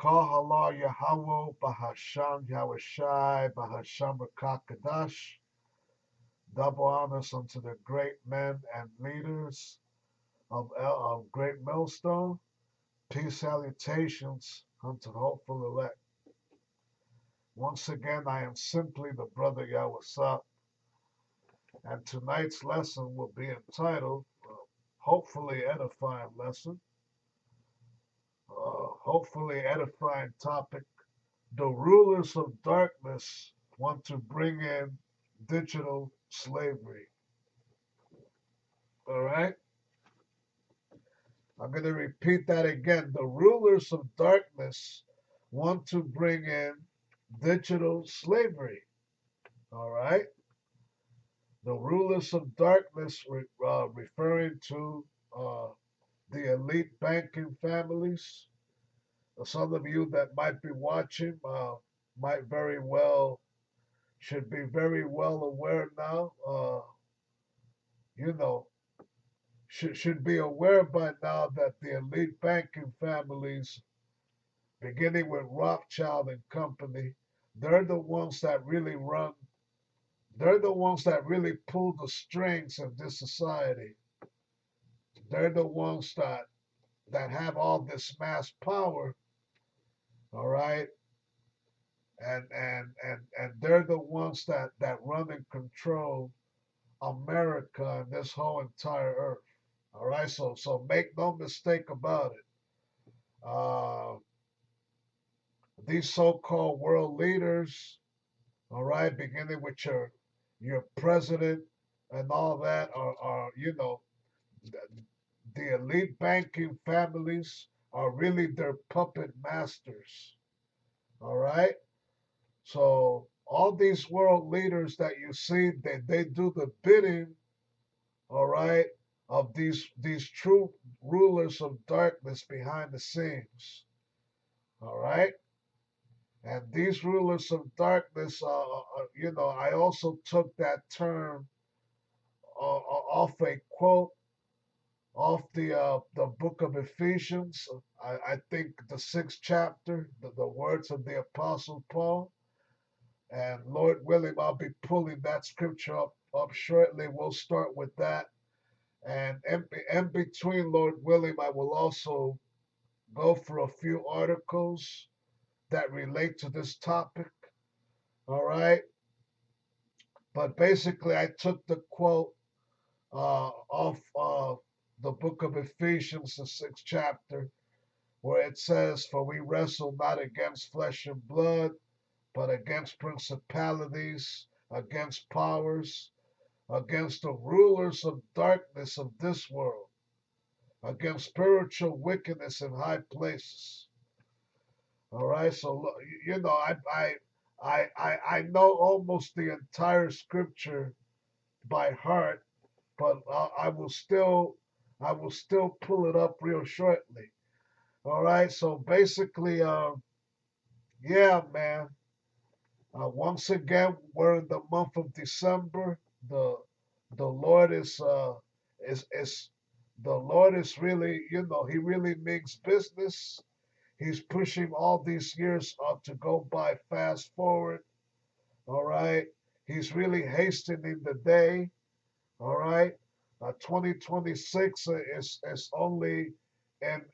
Kahala Yahweh Bahasham Yahushai Bahasham Rakakadash. Double honors unto the great men and leaders of Great Millstone. Peace salutations unto the hopeful elect. Once again, I am simply the brother Yahweh, and tonight's lesson will be entitled, hopefully edifying lesson, hopefully edifying topic. The rulers of darkness want to bring in digital slavery. All right? I'm going to repeat that again. The rulers of darkness want to bring in digital slavery. All right? The rulers of darkness, referring to the elite banking families. Some of you that might be watching might very well, should be very well aware now. You know, should be aware by now that the elite banking families, beginning with Rothschild and Company, they're the ones that really run, they're the ones that really pull the strings of this society. They're the ones that have all this mass power, all right? And they're the ones that run and control America and this whole entire earth. All right, so make no mistake about it. Uh, these so-called world leaders, all right, beginning with your president and all that, are the, the elite banking families are really their puppet masters. All right, so all these world leaders that you see, they do the bidding, all right, of these true rulers of darkness behind the scenes. All right. And these rulers of darkness, I also took that term off a quote off the book of Ephesians. I think the sixth chapter, the words of the Apostle Paul. And Lord willing, I'll be pulling that scripture up shortly. We'll start with that. And in between, Lord willing, I will also go for a few articles that relate to this topic. All right. But basically, I took the quote off the book of Ephesians, the sixth chapter, where it says, "For we wrestle not against flesh and blood, but against principalities, against powers, against the rulers of darkness of this world, against spiritual wickedness in high places." All right, so I know almost the entire scripture by heart, but I will still pull it up real shortly. All right, so basically, yeah, man. Once again, we're in the month of December. The Lord is the Lord is really, He really means business. He's pushing all these years to go by fast forward. All right, He's really hastening the day. All right. 2026 is only in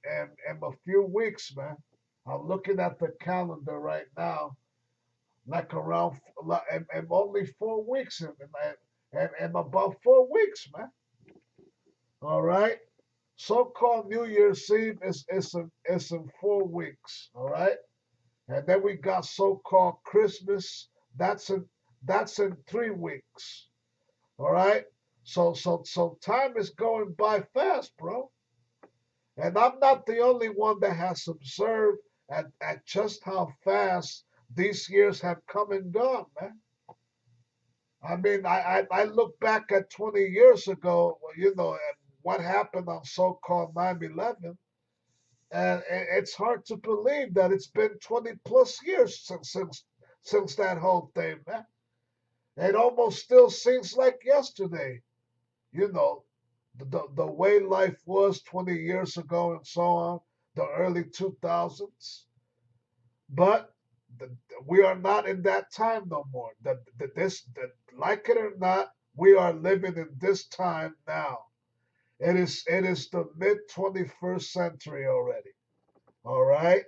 a few weeks, man. I'm looking at the calendar right now, like around and only 4 weeks, and about 4 weeks, man. All right. So-called New Year's Eve is in 4 weeks. All right. And then we got so-called Christmas. That's in 3 weeks. All right. So time is going by fast, bro. And I'm not the only one that has observed at just how fast these years have come and gone, man. I mean, I look back at 20 years ago, and what happened on so-called 9/11, and it's hard to believe that it's been 20 plus years since that whole thing, man. It almost still seems like yesterday. you know, the way life was 20 years ago and so on, the early 2000s. But the, we are not in that time no more. Like it or not, we are living in this time now. It is the mid 21st century already. All right,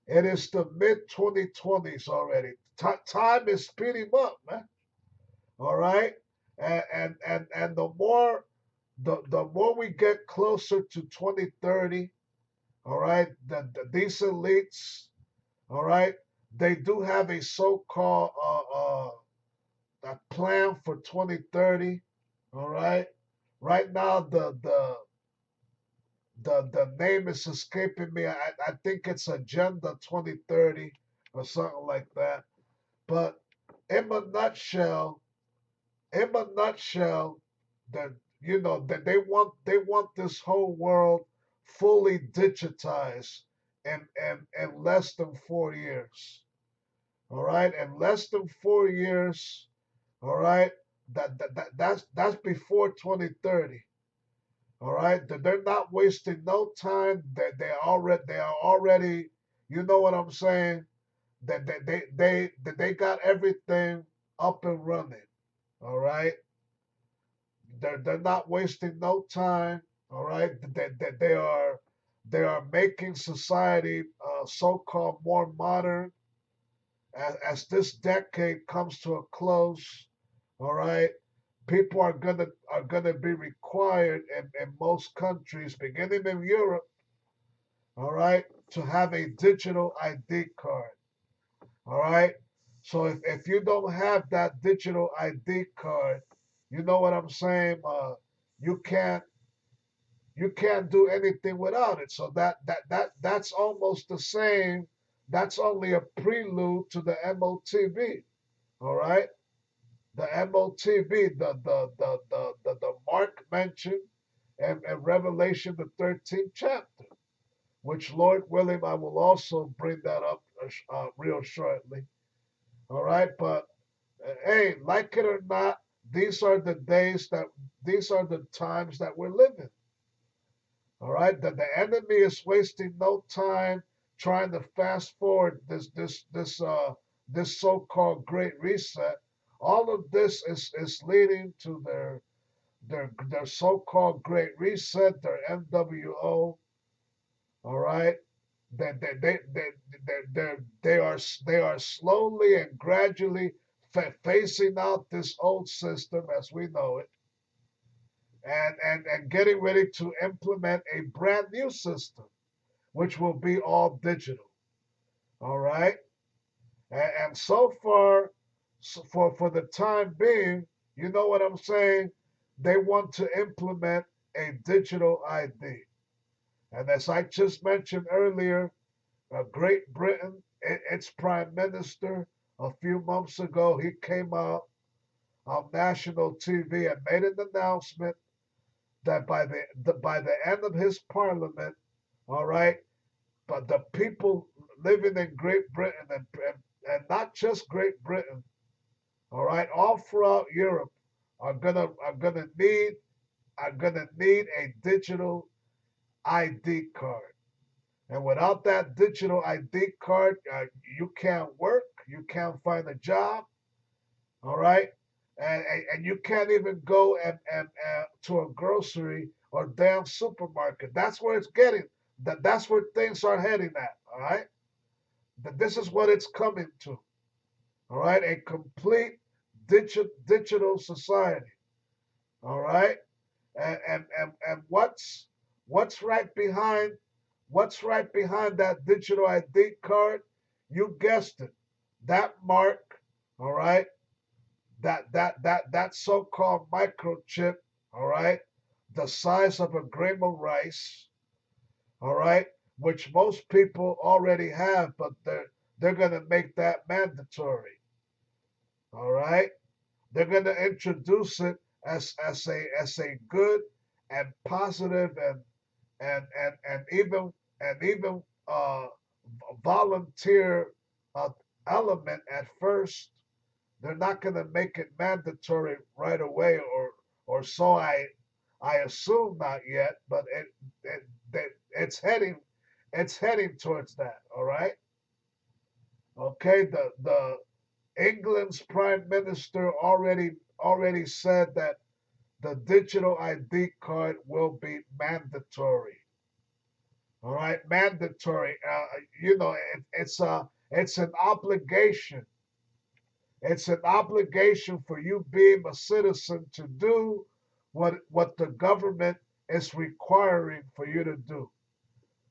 it is the mid 2020s already. Time is speeding up, man. All right, and the more we get closer to 2030, all right, these elites, all right, they do have a so-called a plan for 2030. All right, right now the name is escaping me. I think it's Agenda 2030 or something like that. But in a nutshell, in a nutshell, that that they want this whole world fully digitized in less than 4 years. All right, in less than 4 years. All right, that's before 2030. All right, they're not wasting no time. They are already. You know what I'm saying? They got everything up and running. All right, they're not wasting no time. All right, they are making society so-called more modern as this decade comes to a close. All right, people are gonna be required in most countries, beginning in Europe, all right, to have a digital ID card. All right. So if you don't have that digital ID card, you know what I'm saying? You can't you can't do anything without it. So that's almost the same. That's only a prelude to the MOTB. All right. The MOTB, the Mark mentioned and Revelation the 13th chapter, which Lord willing, I will also bring that up real shortly. All right, but hey, like it or not, these are the days that these are the times that we're living. All right, that the enemy is wasting no time trying to fast forward this so-called great reset. All of this is leading to their so-called great reset, their MWO. All right, they are slowly and gradually phasing out this old system as we know it, and getting ready to implement a brand new system, which will be all digital. All right, and so far, for the time being, you know what I'm saying? They want to implement a digital ID, and as I just mentioned earlier, Great Britain, its prime minister, a few months ago, he came out on national TV and made an announcement that by the end of his parliament, all right, but the people living in Great Britain and not just Great Britain, all right, all throughout Europe are gonna need a digital ID card. And without that digital ID card, you can't work, you can't find a job, all right, and you can't even go and to a grocery or damn supermarket. That's where it's getting. That's where things are heading at. All right, that this is what it's coming to. All right, a complete digital society. All right, and what's right behind what's right behind that digital ID card? You guessed it. That mark, all right, that so-called microchip, all right, the size of a grain of rice, all right, which most people already have, but they're gonna make that mandatory, all right. They're gonna introduce it as a good and positive and even volunteer uh, element at first. They're not going to make it mandatory right away, or so I assume not yet, but it it's heading towards that. All right, Okay, the England's prime minister already said that the digital ID card will be mandatory. All right, mandatory. It's an obligation. It's an obligation for you being a citizen to do what the government is requiring for you to do.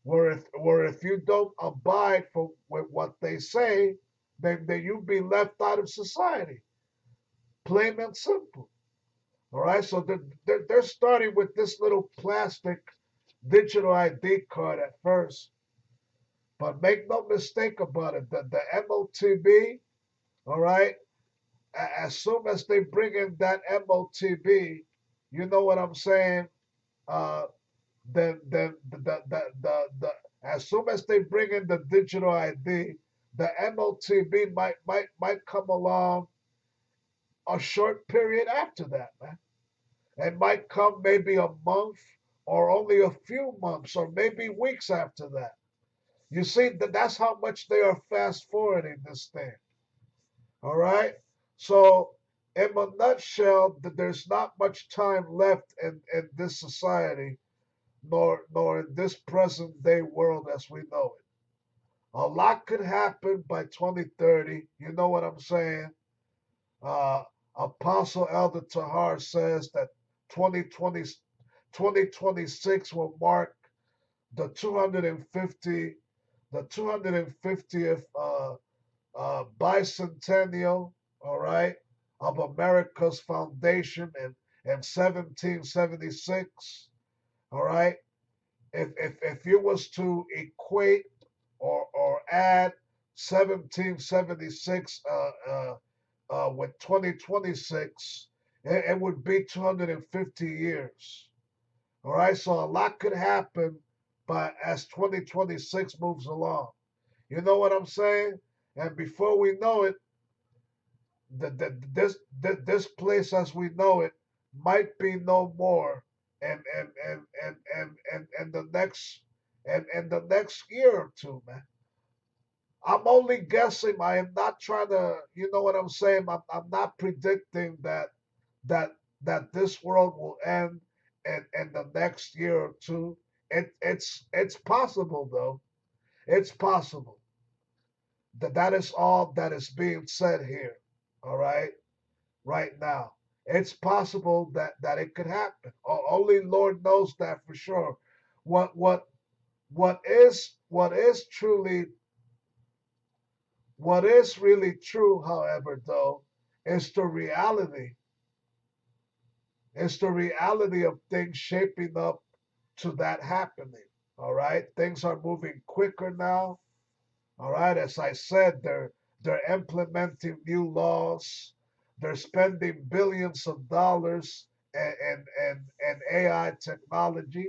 Where if you don't abide with what they say, then you be left out of society. Plain and simple. All right. So they're starting with this little plastic digital ID card at first, but make no mistake about it. The MOTB, all right. As soon as they bring in that MOTB, you know what I'm saying. Uh, then the as soon as they bring in the digital ID, the MOTB might come along a short period after that, man. It might come maybe a month or only a few months or maybe weeks after that. You see, that's how much they are fast forwarding this thing. All right. So, in a nutshell, there's not much time left in this society, nor in this present day world as we know it. A lot could happen by 2030. You know what I'm saying? Uh, Apostle Elder Tahar says that 2020, 2026 will mark the 250 the 250th bicentennial, all right, of America's foundation in 1776, all right. If you was to equate or add 1776 with 2026, it would be 250 years. All right, so a lot could happen, but as 2026 moves along, you know what I'm saying? And before we know it, this place as we know it might be no more, and the next and the next year or two, man. I'm only guessing. I am not trying to, you know what I'm saying. I'm not predicting that that this world will end in the next year or two. It's possible though. It's possible that is all that is being said here. All right, right now, it's possible that it could happen. Only Lord knows that for sure. What what what is truly what is really true, however, though, is the reality. It's the reality of things shaping up to that happening. All right, things are moving quicker now. All right, as I said, they're implementing new laws. They're spending billions of dollars and AI technology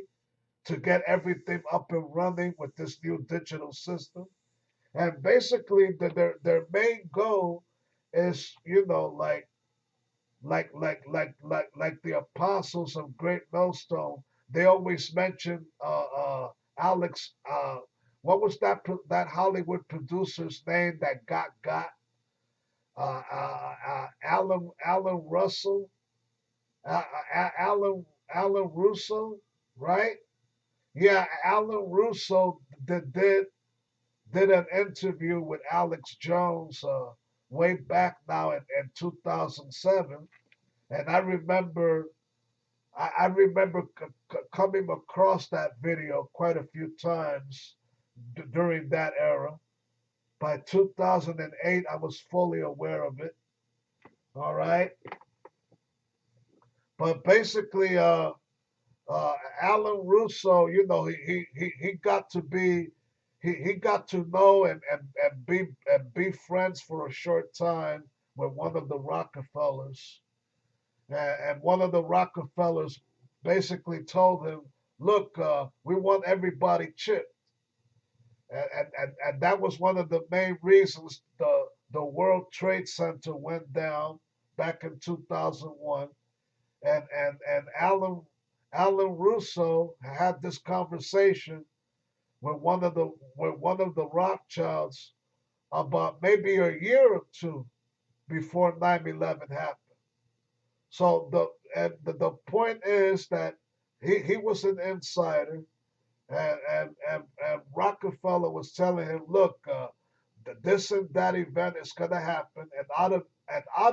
to get everything up and running with this new digital system. And basically, their main goal is, like the apostles of Great Millstone. They always mention Alex. What was that Hollywood producer's name that got Alan Russell, Alan Russo, right? Yeah, Alan Russo did an interview with Alex Jones way back now in 2007, and I remember coming across that video quite a few times during that era. By 2008, I was fully aware of it. All right, but basically, Alan Russo, he got to be he got to know and be friends for a short time with one of the Rockefellers, and one of the Rockefellers basically told him, "Look, we want everybody chipped," and that was one of the main reasons the World Trade Center went down back in 2001, and Alan Russo had this conversation with one of the Rothschilds about maybe a year or two before 9/11 happened. So the point is that he was an insider, and Rockefeller was telling him, look, this and that event is going to happen, and out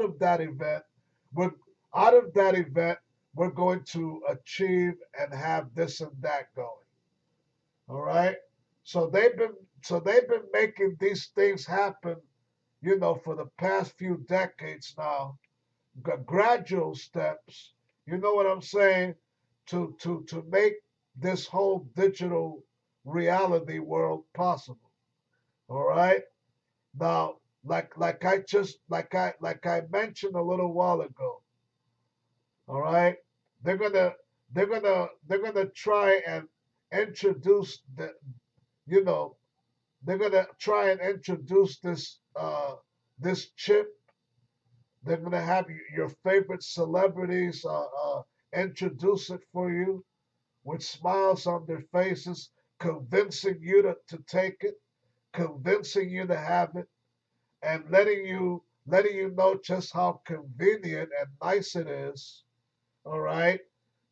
of that event, we're out of that event, we're going to achieve and have this and that going. All right. So they've been making these things happen, for the past few decades now, gradual steps. You know what I'm saying? To make this whole digital reality world possible. All right. Now, like I mentioned a little while ago. All right. They're gonna they're gonna try and introduce you know they're gonna try and introduce this chip. They're gonna have your favorite celebrities introduce it for you with smiles on their faces, convincing you to take it, convincing you to have it, and letting you know just how convenient and nice it is. All right,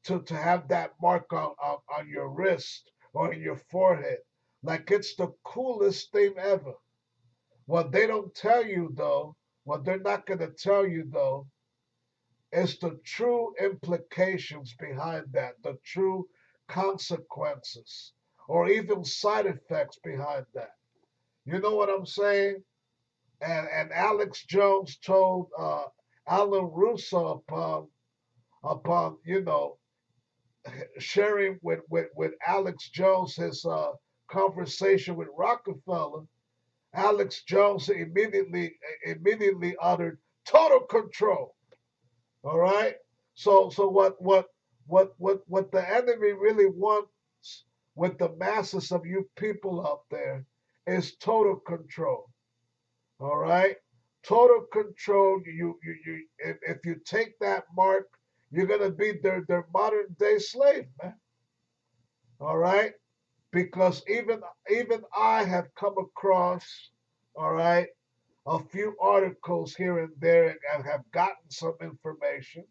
to have that mark on your wrist or in your forehead, like it's the coolest thing ever. What they don't tell you though, what they're not going to tell you though, is the true implications behind that, the true consequences, or even side effects behind that. You know what I'm saying? And Alex Jones told Alan Russo upon sharing with Alex Jones his conversation with Rockefeller. Alex Jones immediately uttered total control. All right. So what the enemy really wants with the masses of you people out there is total control. All right. Total control. If you take that mark, you're gonna be their modern day slave, man. All right. Because even I have come across, all right, a few articles here and there and have gotten some information,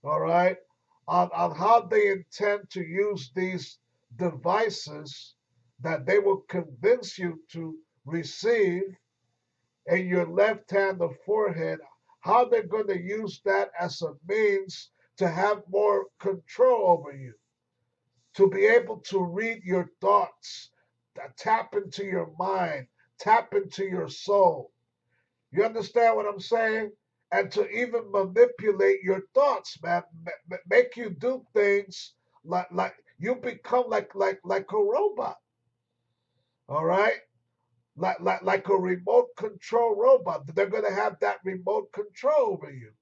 all right, on how they intend to use these devices that they will convince you to receive in your left hand or forehead, how they're going to use that as a means to have more control over you, to be able to read your thoughts, tap into your mind, tap into your soul. You understand what I'm saying? And to even manipulate your thoughts, man, make you do things like you become like a robot. All right, like a remote control robot. They're gonna have that remote control over you.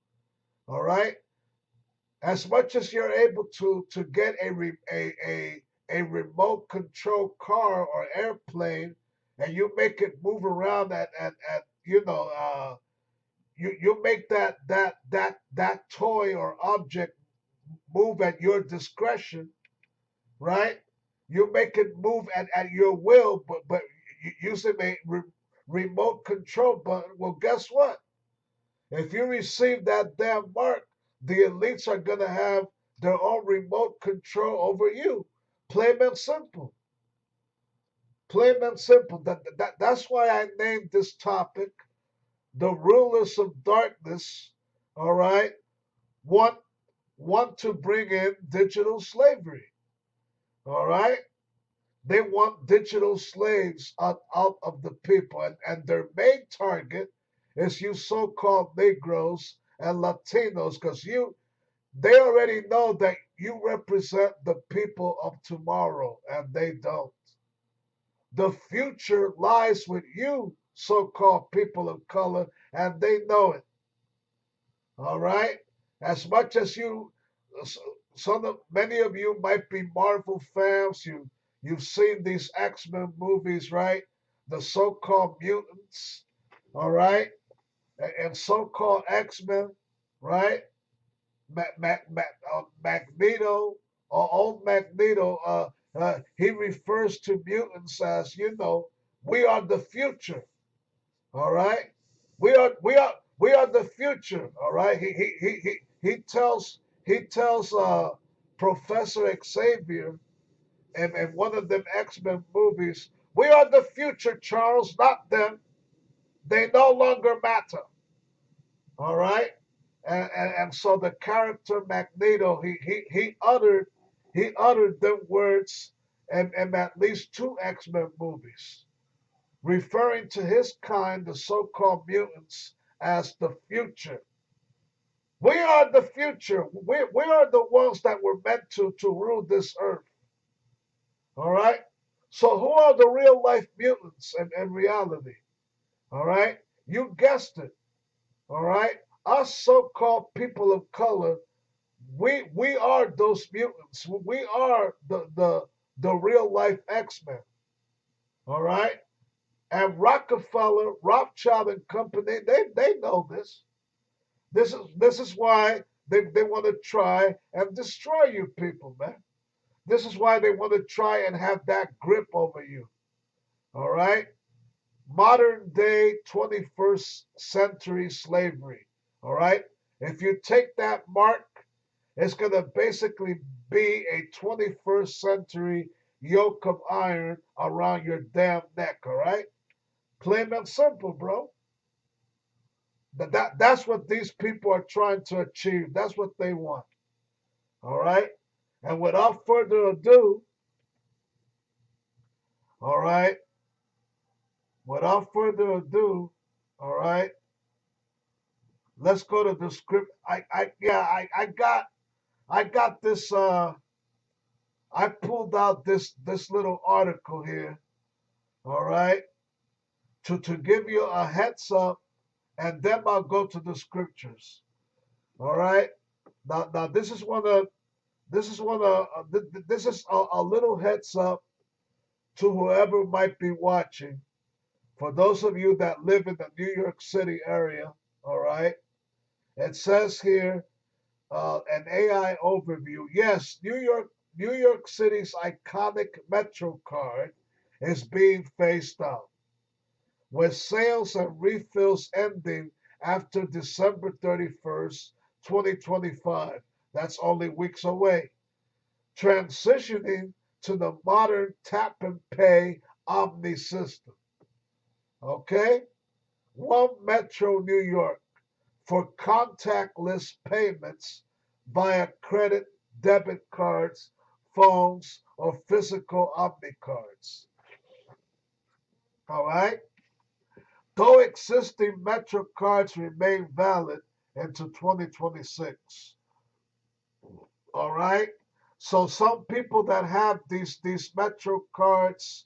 All right, as much as you're able to get a remote control car or airplane, and you make it move around at you make that toy or object move at your discretion, right? You make it move at your will, but using a remote control button. Well, guess what? If you receive that damn mark, the elites are gonna have their own remote control over you. Plain and simple. Plain and simple. That's why I named this topic "The Rulers of Darkness." All right, want want to bring in digital slavery. All right, they want digital slaves out of the people, and their main target is you so-called Negroes and Latinos, because they already know that you represent the people of tomorrow, and they don't. The future lies with you, so-called people of color, and they know it. All right. As much as many of you might be Marvel fans. You've seen these X-Men movies, right? The so-called mutants, all right, and so-called X-Men, right? Magneto or old Magneto. He refers to mutants as we are the future. All right, we are the future. All right, he tells Professor Xavier in one of them X-Men movies, we are the future, Charles, not them. They no longer matter. All right, and so the character Magneto, he uttered them words in at least two X-Men movies, referring to his kind, the so-called mutants, as the future. We are the future. We are the ones that were meant to rule this earth. All right. So who are the real life mutants in reality? All right. You guessed it. All right. Us so-called people of color, we are those mutants. We are the real life X-Men. All right. And Rockefeller, Rothschild and Company, they know this. This is why they want to try and destroy you people, man. This is why they want to try and have that grip over you. All right? Modern day 21st century slavery. All right? If you take that mark, it's going to basically be a 21st century yoke of iron around your damn neck. All right? Plain and simple, bro. That's what these people are trying to achieve. That's what they want. All right? And without further ado, all right, without further ado, all right, let's go to the script. I got this I pulled out this little article here, all right, to give you a heads up, and then I'll go to the scriptures. All right. Now this is a little heads up to whoever might be watching. For those of you that live in the New York City area, all right, it says here an AI overview. Yes, New York City's iconic Metro card is being phased out, with sales and refills ending after December 31st, 2025. That's only weeks away. Transitioning to the modern tap and pay Omni system. Okay? One Metro New York for contactless payments via credit, debit cards, phones, or physical Omni cards. All right? Though existing Metro cards remain valid into 2026. All right? So some people that have these Metro cards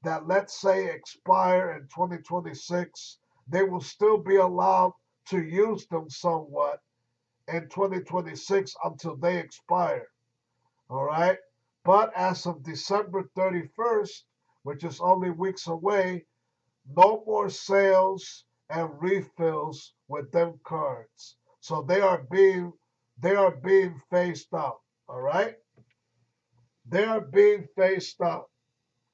that, let's say, expire in 2026, they will still be allowed to use them somewhat in 2026 until they expire. All right. But as of December 31st, which is only weeks away, no more sales and refills with them cards. So they are being phased out. All right. They are being phased out.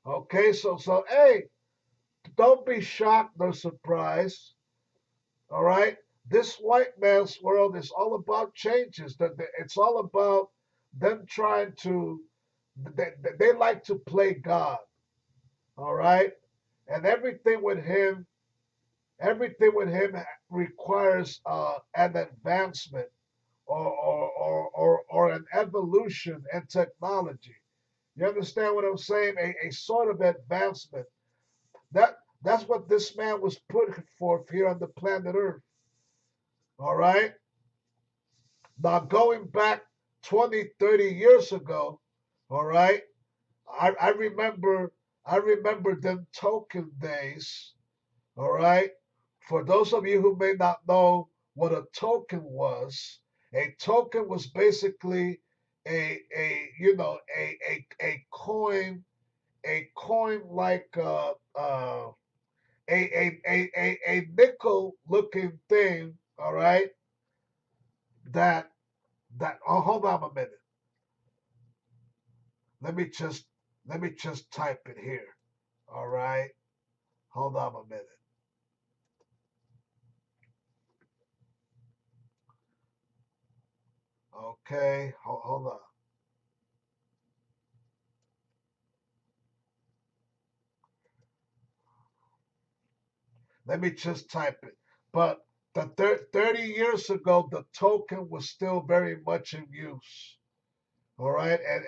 Okay. So hey, don't be shocked or surprised. All right. This white man's world is all about changes. It's all about them trying to. They like to play God. All right. And everything with him requires an advancement or an evolution in technology. You understand what I'm saying? A sort of advancement. That that's what this man was put forth here on the planet Earth. All right. Now going back 20, 30 years ago, all right, I remember them token days, all right. For those of you who may not know what a token was, a token was basically a coin like a nickel looking thing, all right, that hold on a minute. Let me just type it here. All right. Hold on a minute. Okay, hold on. Let me just type it. But the 30 years ago, the token was still very much in use. All right, and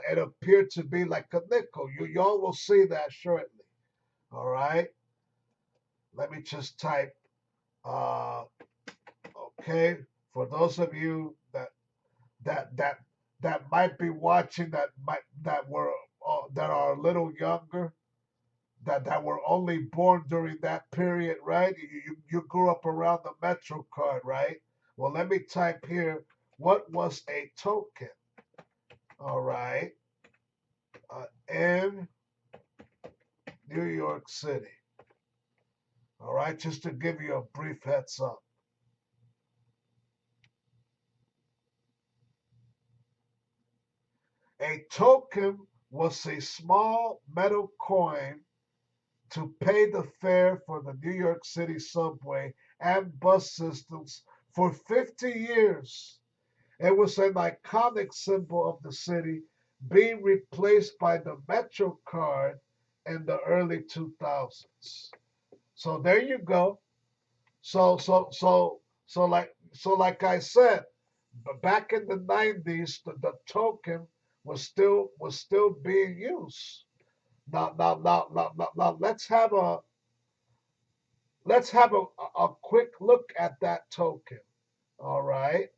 it appeared to be like a nickel. Y'all will see that shortly. All right, let me just type. Uh, okay, for those of you that that that might be watching that are a little younger, that were only born during that period, right? You grew up around the Metro card, right? Well, let me type here. What was a token? All right, in New York City. All right, just to give you a brief heads up. A token was a small metal coin to pay the fare for the New York City subway and bus systems for 50 years. It was an iconic symbol of the city, being replaced by the Metro card in the early 2000s. So there you go. So like I said, back in the 90s, the token was still being used. Now let's have a quick look at that token. All right.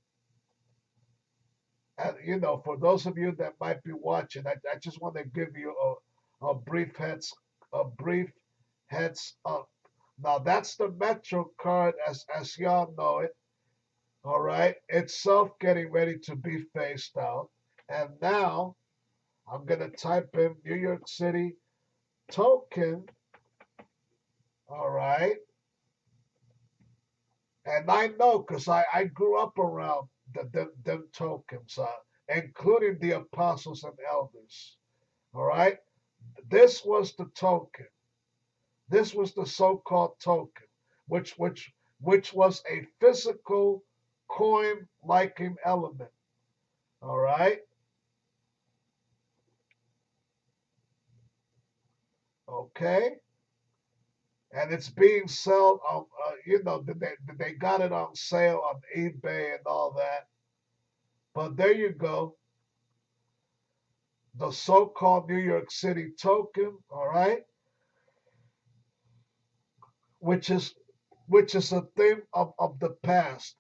And for those of you that might be watching, I just want to give you a brief heads up. Now that's the Metro card as y'all know it. All right, itself getting ready to be phased out. And now I'm gonna type in New York City token. All right, and I know because I grew up around them tokens, including the apostles and elders. All right, this was the token. This was the so-called token, which was a physical coin-liking element. All right. Okay. And it's being sold on, they got it on sale on eBay and all that. But there you go, the so-called New York City token, all right, which is which is a thing of the past,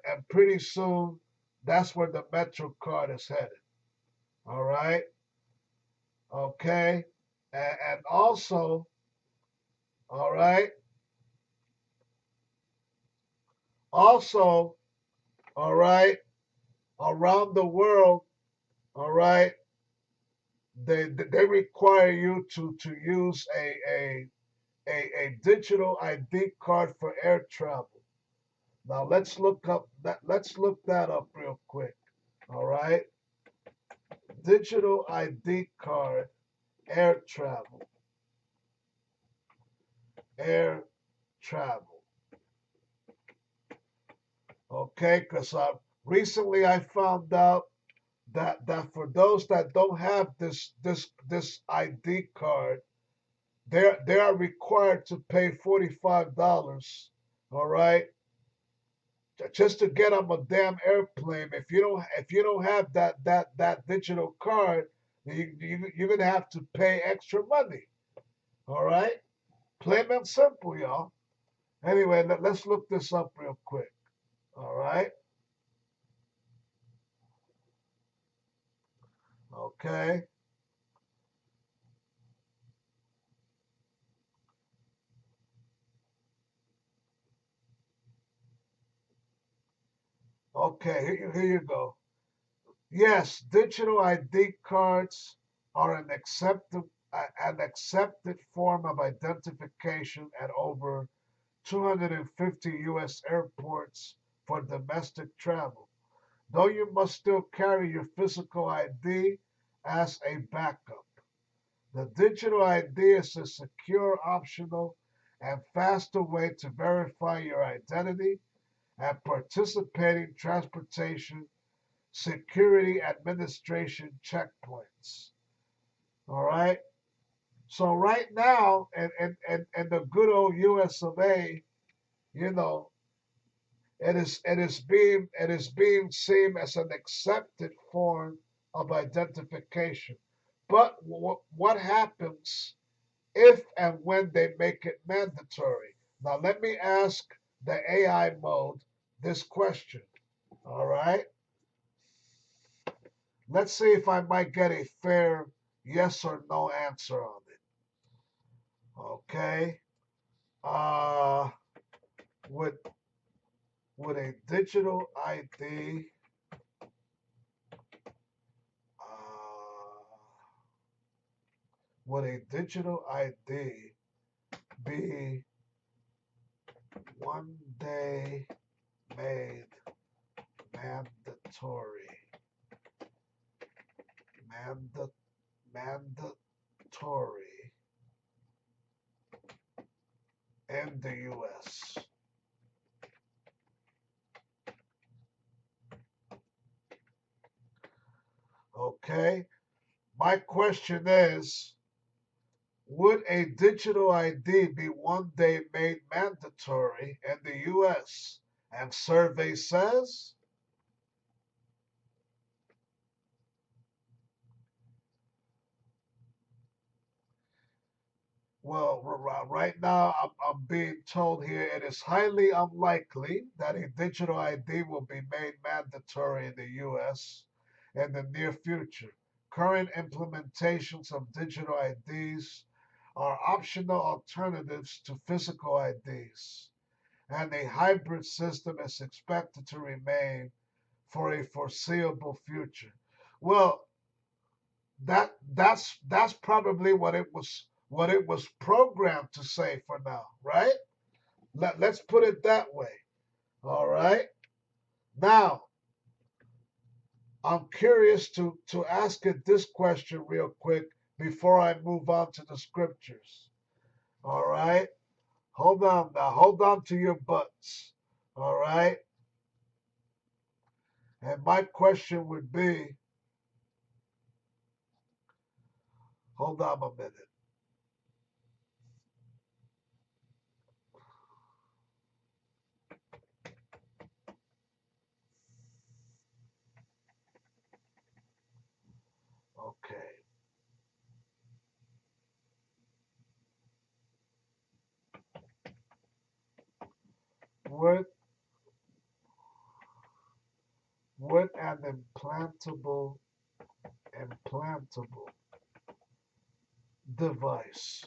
and pretty soon that's where the Metro card is headed. All right, okay, and also, all right, also, all right, around the world, all right, they require you to use a digital ID card for air travel. Now let's look that up real quick. All right, digital ID card, air travel, air travel. Okay, because recently I found out that for those that don't have this ID card, they are required to pay $45. All right, just to get on a damn airplane. If you don't have that digital card, you're gonna have to pay extra money. All right, plain and simple, y'all. Anyway, let's look this up real quick. All right, okay, okay. Here you go. Yes, digital ID cards are an accepted form of identification at over 250 U.S. airports for domestic travel, though you must still carry your physical ID as a backup. The digital ID is a secure, optional, and faster way to verify your identity and participate in transportation security administration checkpoints. All right. So right now, and the good old US of A, you know, it is being seen as an accepted form of identification. But what happens if and when they make it mandatory? Now let me ask the AI mode this question. All right. Let's see if I might get a fair yes or no answer on it. Okay. Uh, would would a digital ID uh, would a digital ID be one day made mandatory? Manda- Mandatory in the U.S. Okay. My question is, would a digital ID be one day made mandatory in the US? And survey says, well, right now I'm being told here it is highly unlikely that a digital ID will be made mandatory in the US in the near future. Current implementations of digital IDs are optional alternatives to physical IDs, and a hybrid system is expected to remain for a foreseeable future. Well, that's probably what it was programmed to say for now, right? Let's put it that way. All right. Now, I'm curious to ask it this question real quick before I move on to the scriptures. All right. Hold on now. Hold on to your butts. All right. And my question would be, hold on a minute. Okay. Would would an implantable device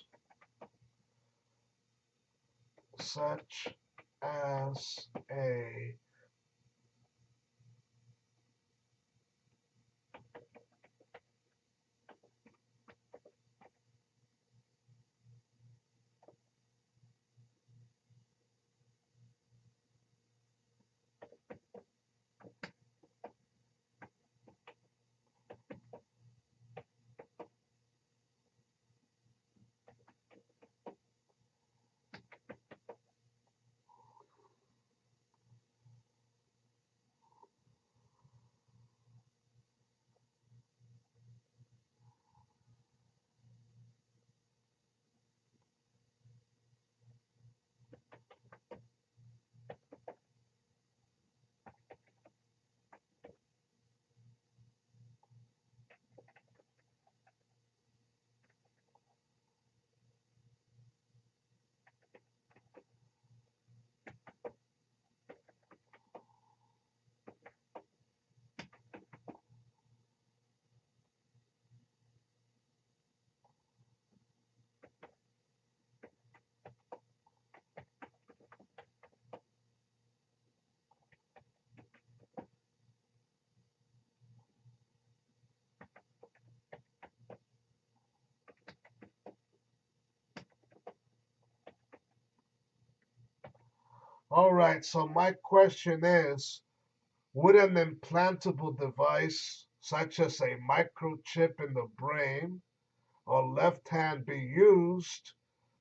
such as a all right, so my question is, would an implantable device such as a microchip in the brain or left hand be used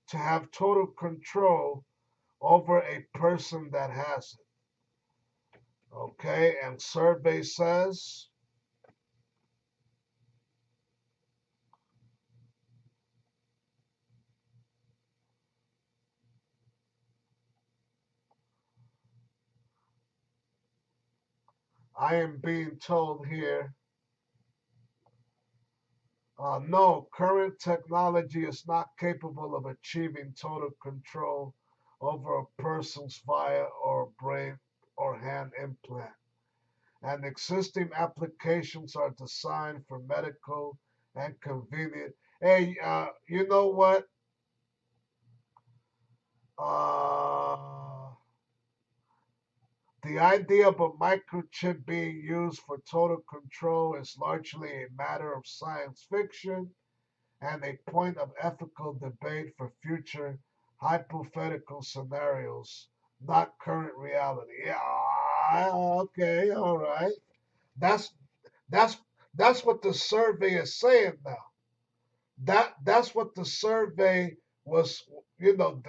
to have total control over a person that has it? Okay, and survey says I am being told here, no, current technology is not capable of achieving total control over a person's via or brain or hand implant. And existing applications are designed for medical and convenient. Hey, you know what? Uh, the idea of a microchip being used for total control is largely a matter of science fiction and a point of ethical debate for future hypothetical scenarios, not current reality. Yeah, okay, all right. That's that's that's what the survey is saying now. That's what the survey was.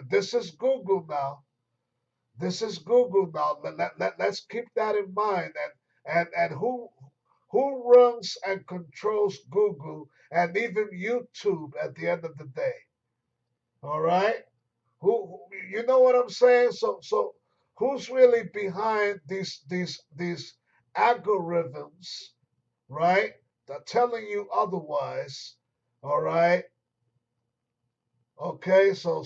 This is Google now. This is Google now. Let's keep that in mind. And who runs and controls Google and even YouTube at the end of the day? All right. You know what I'm saying? So who's really behind these algorithms, right? They're telling you otherwise. All right. Okay. So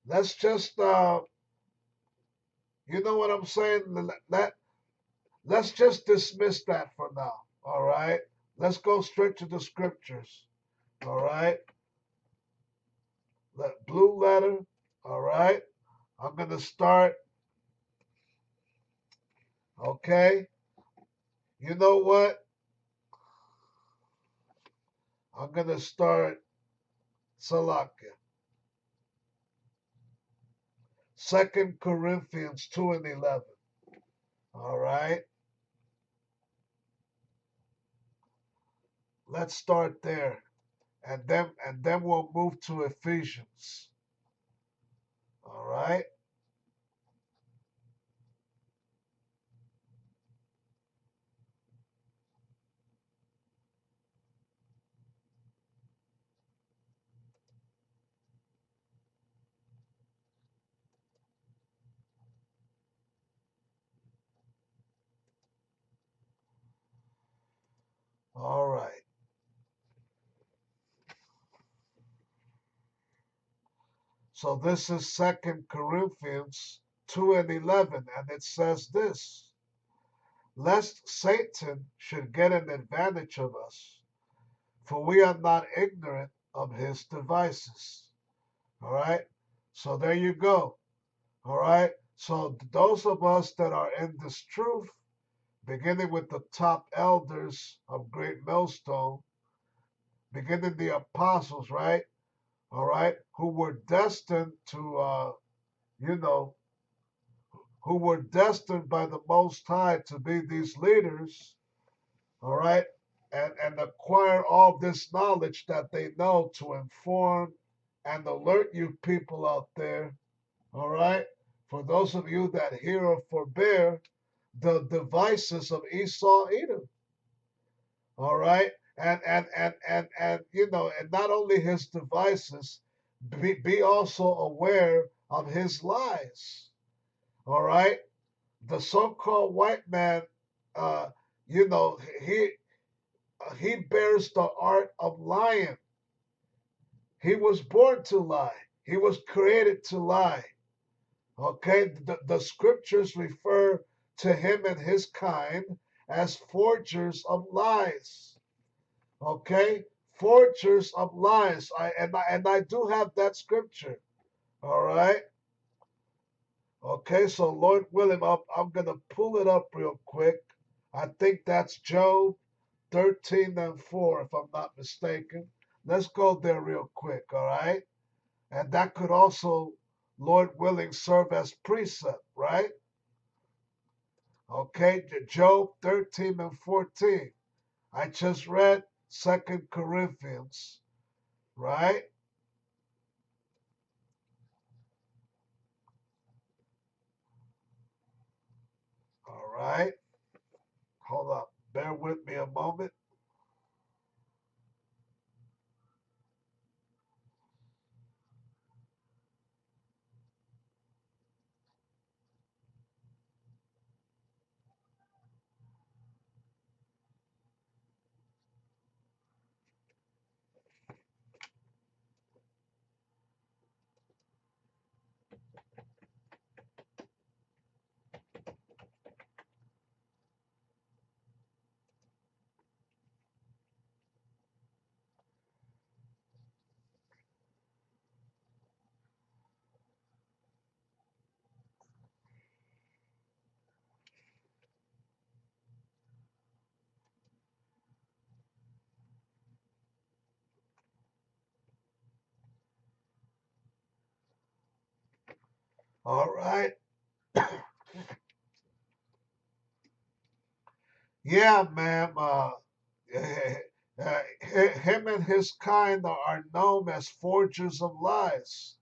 let's just you know what I'm saying? Let's just dismiss that for now. All right. Let's go straight to the scriptures. All right. Blue letter. All right. I'm gonna start. Okay. You know what? I'm gonna start Salakia. 2 Corinthians 2:11. All right. Let's start there. And then we'll move to Ephesians. All right. All right. So this is 2 Corinthians 2:11, and it says this: lest Satan should get an advantage of us, for we are not ignorant of his devices. All right. So there you go. All right. So those of us that are in this truth, beginning with the top elders of Great Millstone, beginning the apostles, right? All right, who were destined to, you know, who were destined by the Most High to be these leaders, all right, and acquire all this knowledge that they know to inform and alert you people out there, all right, for those of you that hear or forbear the devices of Esau Edom, all right, and not only his devices, be also aware of his lies, all right. The so-called white man, uh, you know, he bears the art of lying. He was born to lie. He was created to lie. Okay, the scriptures refer to him and his kind as forgers of lies. Okay, forgers of lies. I do have that scripture. All right. Okay, so Lord willing, I'm gonna pull it up real quick. I think that's Job 13:4, if I'm not mistaken. Let's go there real quick. All right, and that could also, Lord willing, serve as precept, right? Okay, Job 13:14. I just read 2 Corinthians, right? right. Hold up. Bear with me a moment. All right. Yeah, ma'am. Him and his kind are known as forgers of lies.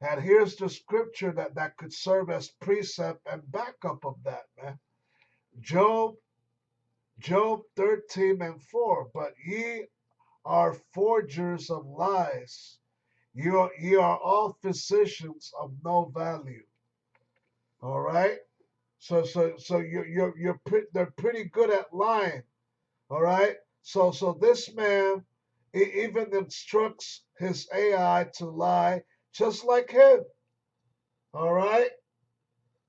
And here's the scripture that could serve as precept and backup of that, man. Job, Job 13 and 4. But ye are forgers of lies. Ye are all physicians of no value. All right. So they're pretty good at lying. All right. So this man even instructs his AI to lie just like him. All right.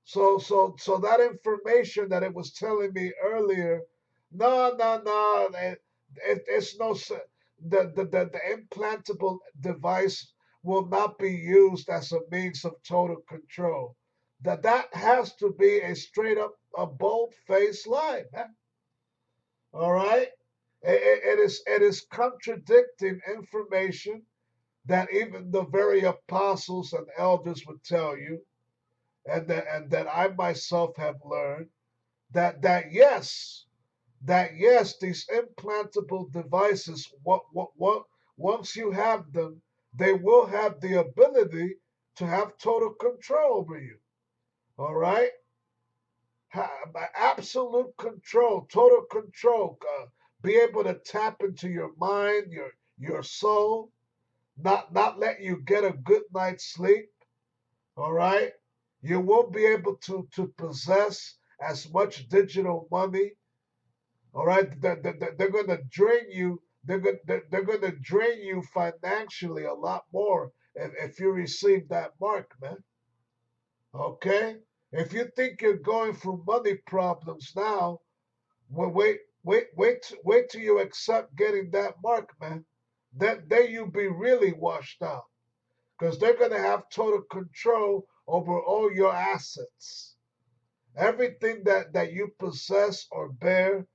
So that information that it was telling me earlier, no, it's no the implantable device will not be used as a means of total control. That has to be a straight up a bold faced lie, man. All right, it is contradicting information that even the very apostles and elders would tell you and that I myself have learned that yes, these implantable devices, what once you have them, they will have the ability to have total control over you. All right, absolute control, total control. Be able to tap into your mind, your soul, not let you get a good night's sleep. All right, you won't be able to possess as much digital money. All right, they're going to drain you. They're going to drain you financially a lot more if you receive that mark, man. Okay, if you think you're going through money problems now, well, wait till you accept getting that mark, man. Then you be really washed out because they're going to have total control over all your assets. Everything that you possess or bear,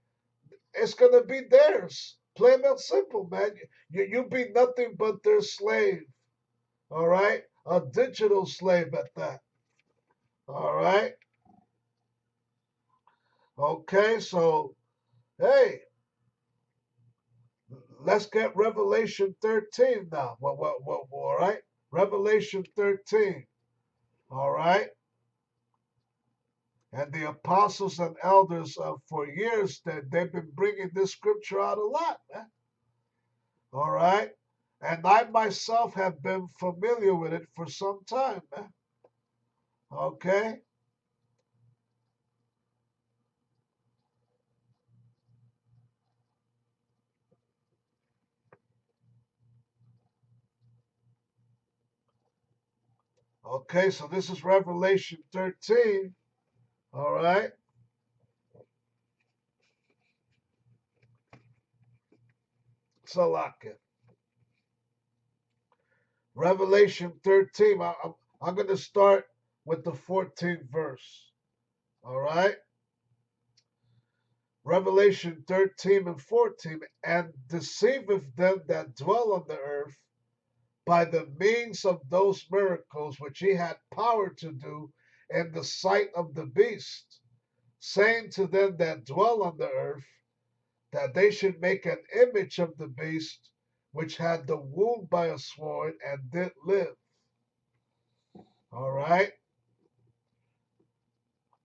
it's gonna be theirs. Plain and simple, man. You be nothing but their slave. All right, a digital slave at that. All right. Okay, so hey, let's get Revelation 13 now. All right, Revelation 13. All right, and the apostles and elders for years that they've been bringing this scripture out a lot, man. All right. And I myself have been familiar with it for some time, man. Okay. Okay. So this is Revelation 13. All right. Salaka. Revelation 13. I'm going to start with the 14th verse. All right. Revelation 13 and 14. And deceiveth them that dwell on the earth by the means of those miracles which he had power to do in the sight of the beast, saying to them that dwell on the earth that they should make an image of the beast which had the wound by a sword and did live. All right.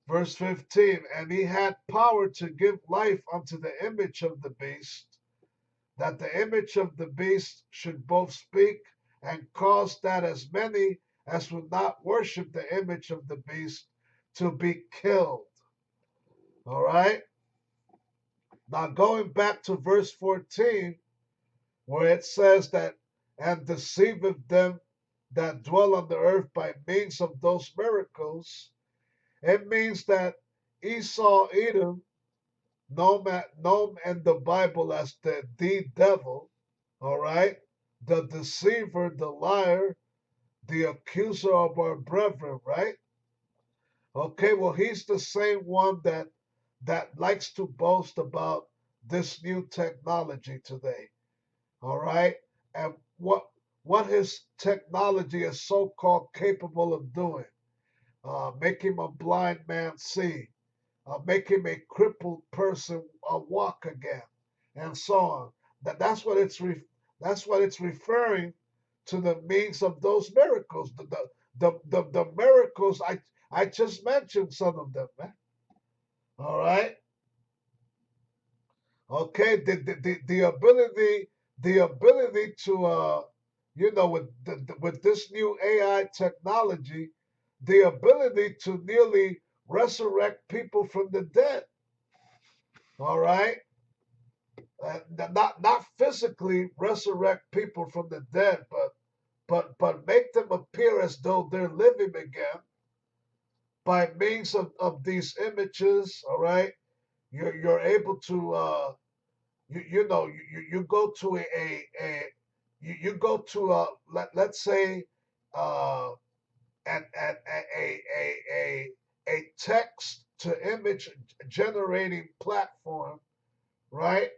Verse 15, and he had power to give life unto the image of the beast, that the image of the beast should both speak and cause that as many as would not worship the image of the beast to be killed. All right. Now going back to verse 14, where it says that, and deceiveth them that dwell on the earth by means of those miracles, it means that Esau, Edom, known in the Bible as the devil, all right, the deceiver, the liar, the accuser of our brethren, right? Okay, well, he's the same one that likes to boast about this new technology today. All right, and what his technology is so called capable of doing, make him a blind man see, make him a crippled person walk again, and so on. That's what it's referring to the means of those miracles. The miracles I just mentioned some of them, man. All right. Okay, the ability to with this new AI technology, the ability to nearly resurrect people from the dead. All right, not physically resurrect people from the dead, but make them appear as though they're living again by means of these images. All right, you're able to you go to you go to let's say uh a text to image generating platform, right?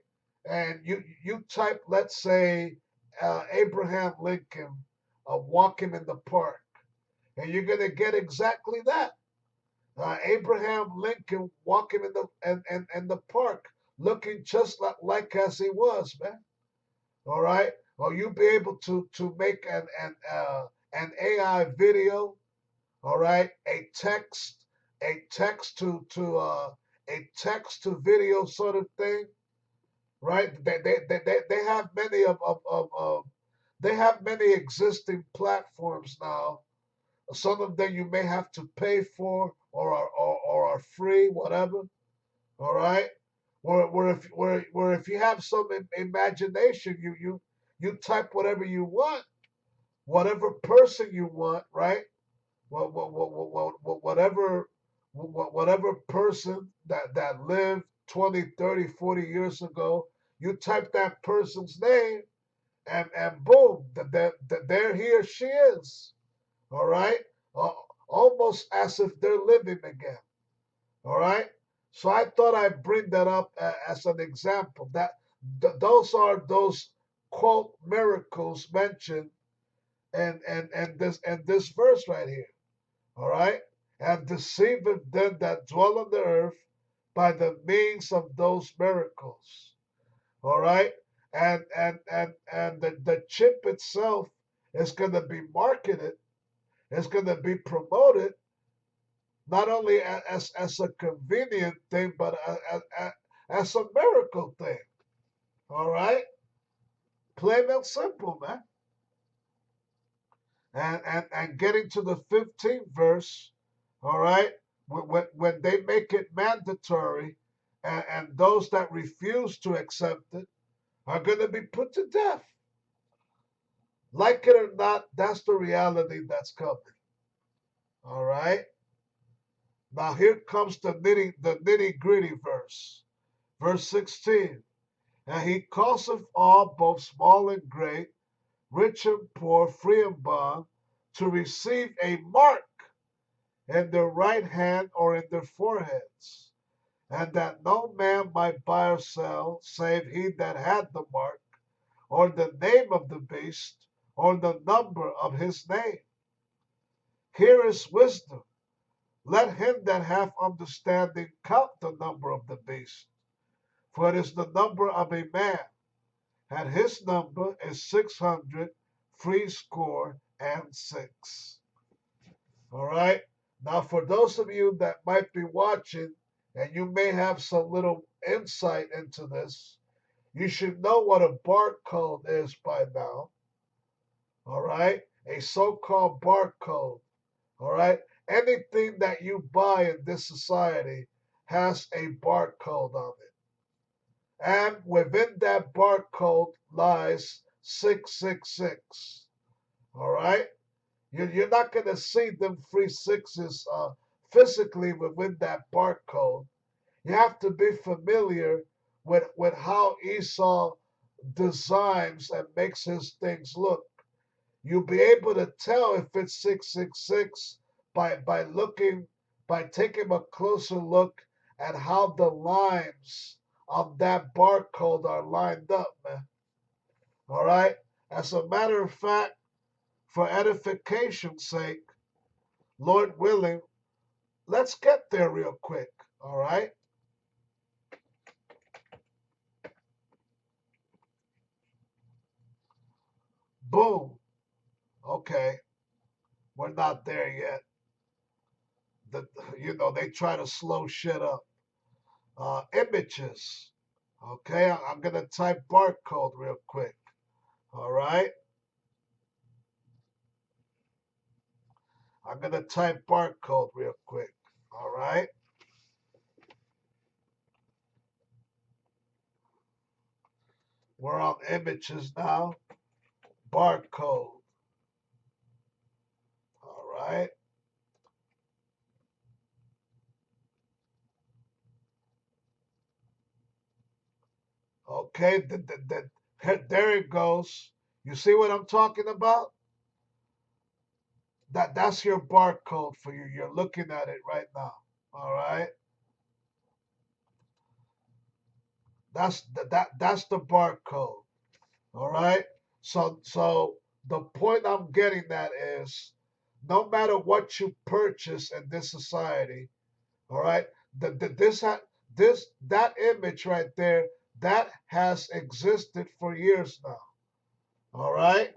And you type, let's say, Abraham Lincoln walking in the park, and you're gonna get exactly that. Abraham Lincoln walking in the park, looking just like as he was, man. All right, or you be able to make an AI video. All right, a text a text to video sort of thing, right? They have many they have many existing platforms now. Some of them you may have to pay for or are free, whatever. All right, where if you have some imagination, you type whatever you want, whatever person you want, right? Whatever whatever person that lived 20, 30, 40 years ago, you type that person's name, and boom, there he or she is. All right, uh, almost as if they're living again. All right, so I thought I'd bring that up as an example. That those are those quote miracles mentioned and this verse right here. All right, and deceiveth them that dwell on the earth by the means of those miracles. All right, and the chip itself is going to be marketed, it's going to be promoted not only as a convenient thing, but as a miracle thing. All right, plain and simple, man. And getting to the 15th verse, all right, when they make it mandatory, and those that refuse to accept it are going to be put to death. Like it or not, that's the reality that's coming. All right. Now here comes the nitty gritty verse. Verse 16. And he causeth all, both small and great, rich and poor, free and bond, to receive a mark in their right hand or in their foreheads, and that no man might buy or sell save he that had the mark, or the name of the beast, or the number of his name. Here is wisdom. Let him that hath understanding count the number of the beast, for it is the number of a man, and his number is 600 threescore and six. All right. Now, for those of you that might be watching and you may have some little insight into this, you should know what a barcode is by now. All right? A so called barcode. All right? Anything that you buy in this society has a barcode on it. And within that barcode lies 666. All right? You're not going to see them three sixes physically within that barcode. You have to be familiar with how Esau designs and makes his things look. You'll be able to tell if it's 666 by looking, by taking a closer look at how the lines of that barcode are lined up, man. All right? As a matter of fact, for edification's sake, Lord willing, let's get there real quick. All right? Boom. Okay. We're not there yet. The, they try to slow shit up. Images. Okay, I'm gonna type barcode real quick. All right, I'm gonna type barcode real quick. All right, we're on images now. Barcode. All right. Okay, there it goes. You see what I'm talking about? That's your barcode for you. You're looking at it right now. All right. That's the barcode. All right. So the point I'm getting at is, no matter what you purchase in this society, all right, this that image right there that has existed for years now. All right,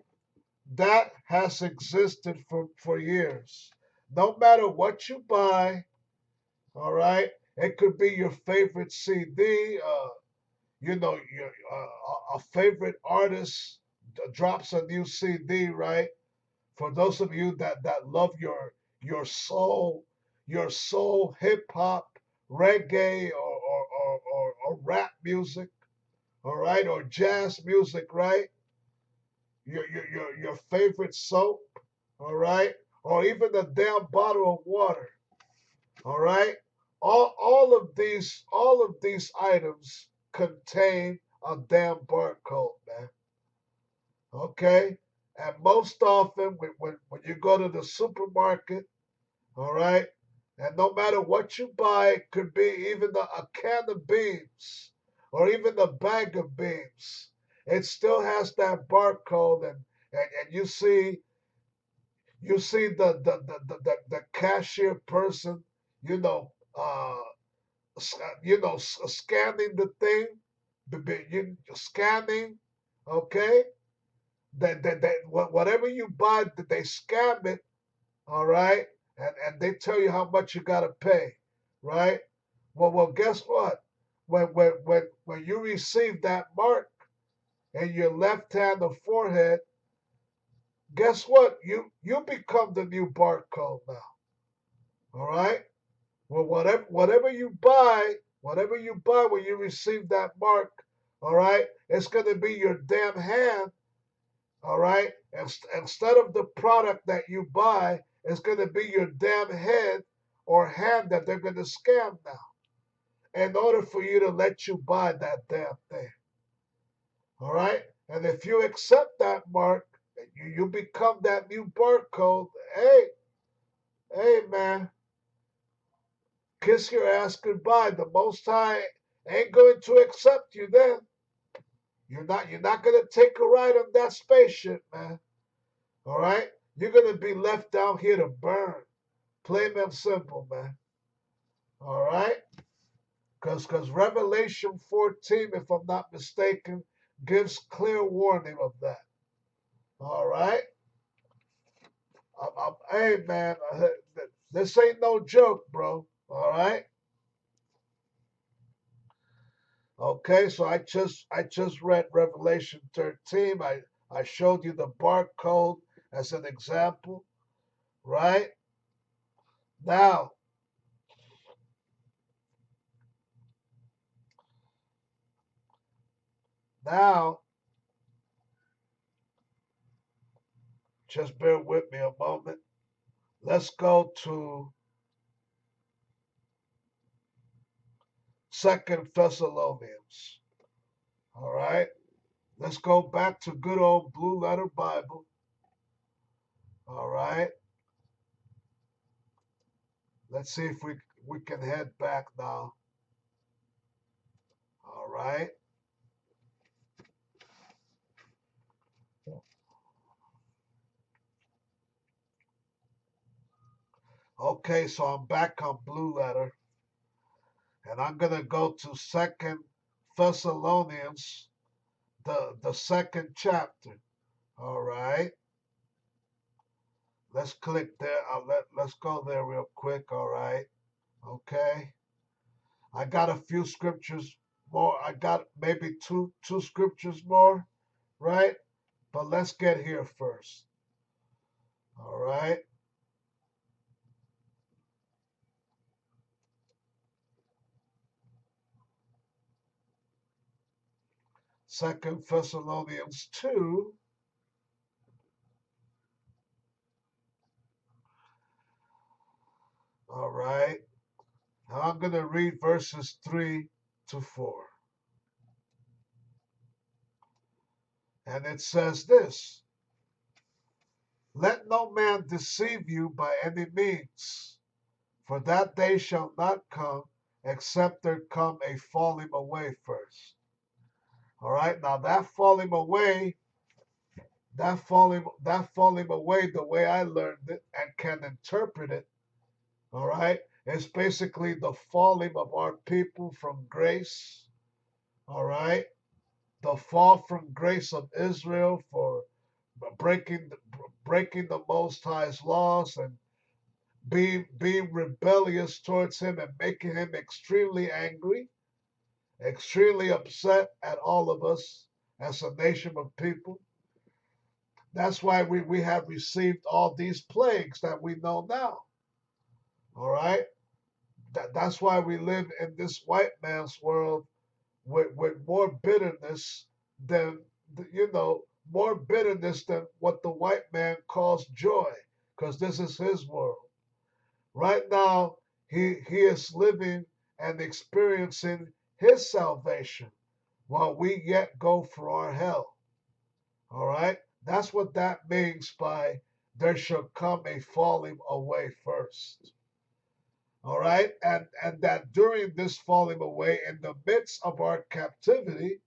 that has existed for years. No matter what you buy, all right, it could be your favorite CD. A favorite artist drops a new CD, right? For those of you that love your soul hip hop, reggae, or rap music, all right, or jazz music, right? Your favorite soap, all right, or even a damn bottle of water, all right. All of these items contain a damn barcode, man. Okay, and most often when you go to the supermarket, all right, and no matter what you buy, it could be even a can of beans or even a bag of beans. It still has that barcode, and you see the cashier person, you know, scanning the thing, scanning, okay. Whatever you buy, they scam it, all right, and they tell you how much you gotta pay, right? Well, guess what? When you receive that mark in your left hand or forehead, guess what? You become the new barcode now, all right? Well, whatever you buy when you receive that mark, all right, it's gonna be your damn hand, all right. Instead of the product that you buy, it's gonna be your damn head or hand that they're gonna scam now, in order for you to let you buy that damn thing, all right. And if you accept that mark, you become that new barcode. Hey, man, kiss your ass goodbye. The Most High ain't going to accept you then. You're not gonna take a ride on that spaceship, man. All right? You're gonna be left down here to burn. Plain and simple, man. All right? Because Revelation 14, if I'm not mistaken, gives clear warning of that. All right? Hey, man, This ain't no joke, bro. All right. Okay, so I just read Revelation 13. I showed you the barcode as an example, right? Now, now, just bear with me a moment. Let's go to Second Thessalonians. All right. Let's go back to good old Blue Letter Bible. All right. Let's see if we can head back now. All right. Okay, so I'm back on Blue Letter, and I'm gonna go to Second Thessalonians, the second chapter. All right. Let's click there. Let's go there real quick. All right. Okay. I got a few scriptures more. I got maybe two scriptures more, right? But let's get here first. All right. Second Thessalonians 2. All right. Now I'm going to read verses 3 to 4. And it says this: Let no man deceive you by any means, for that day shall not come except there come a falling away first. All right. Now that falling away, the way I learned it and can interpret it, all right, it's basically the falling of our people from grace, all right, the fall from grace of Israel for breaking breaking the Most High's laws and being rebellious towards Him and making Him extremely angry, extremely upset at all of us as a nation of people. That's why we have received all these plagues that we know now. All right. That's why we live in this white man's world with more bitterness than, more bitterness than what the white man calls joy, because this is his world. Right now, he is living and experiencing his salvation while we yet go for our hell. All right? That's what that means by there shall come a falling away first. All right? And that during this falling away, in the midst of our captivity,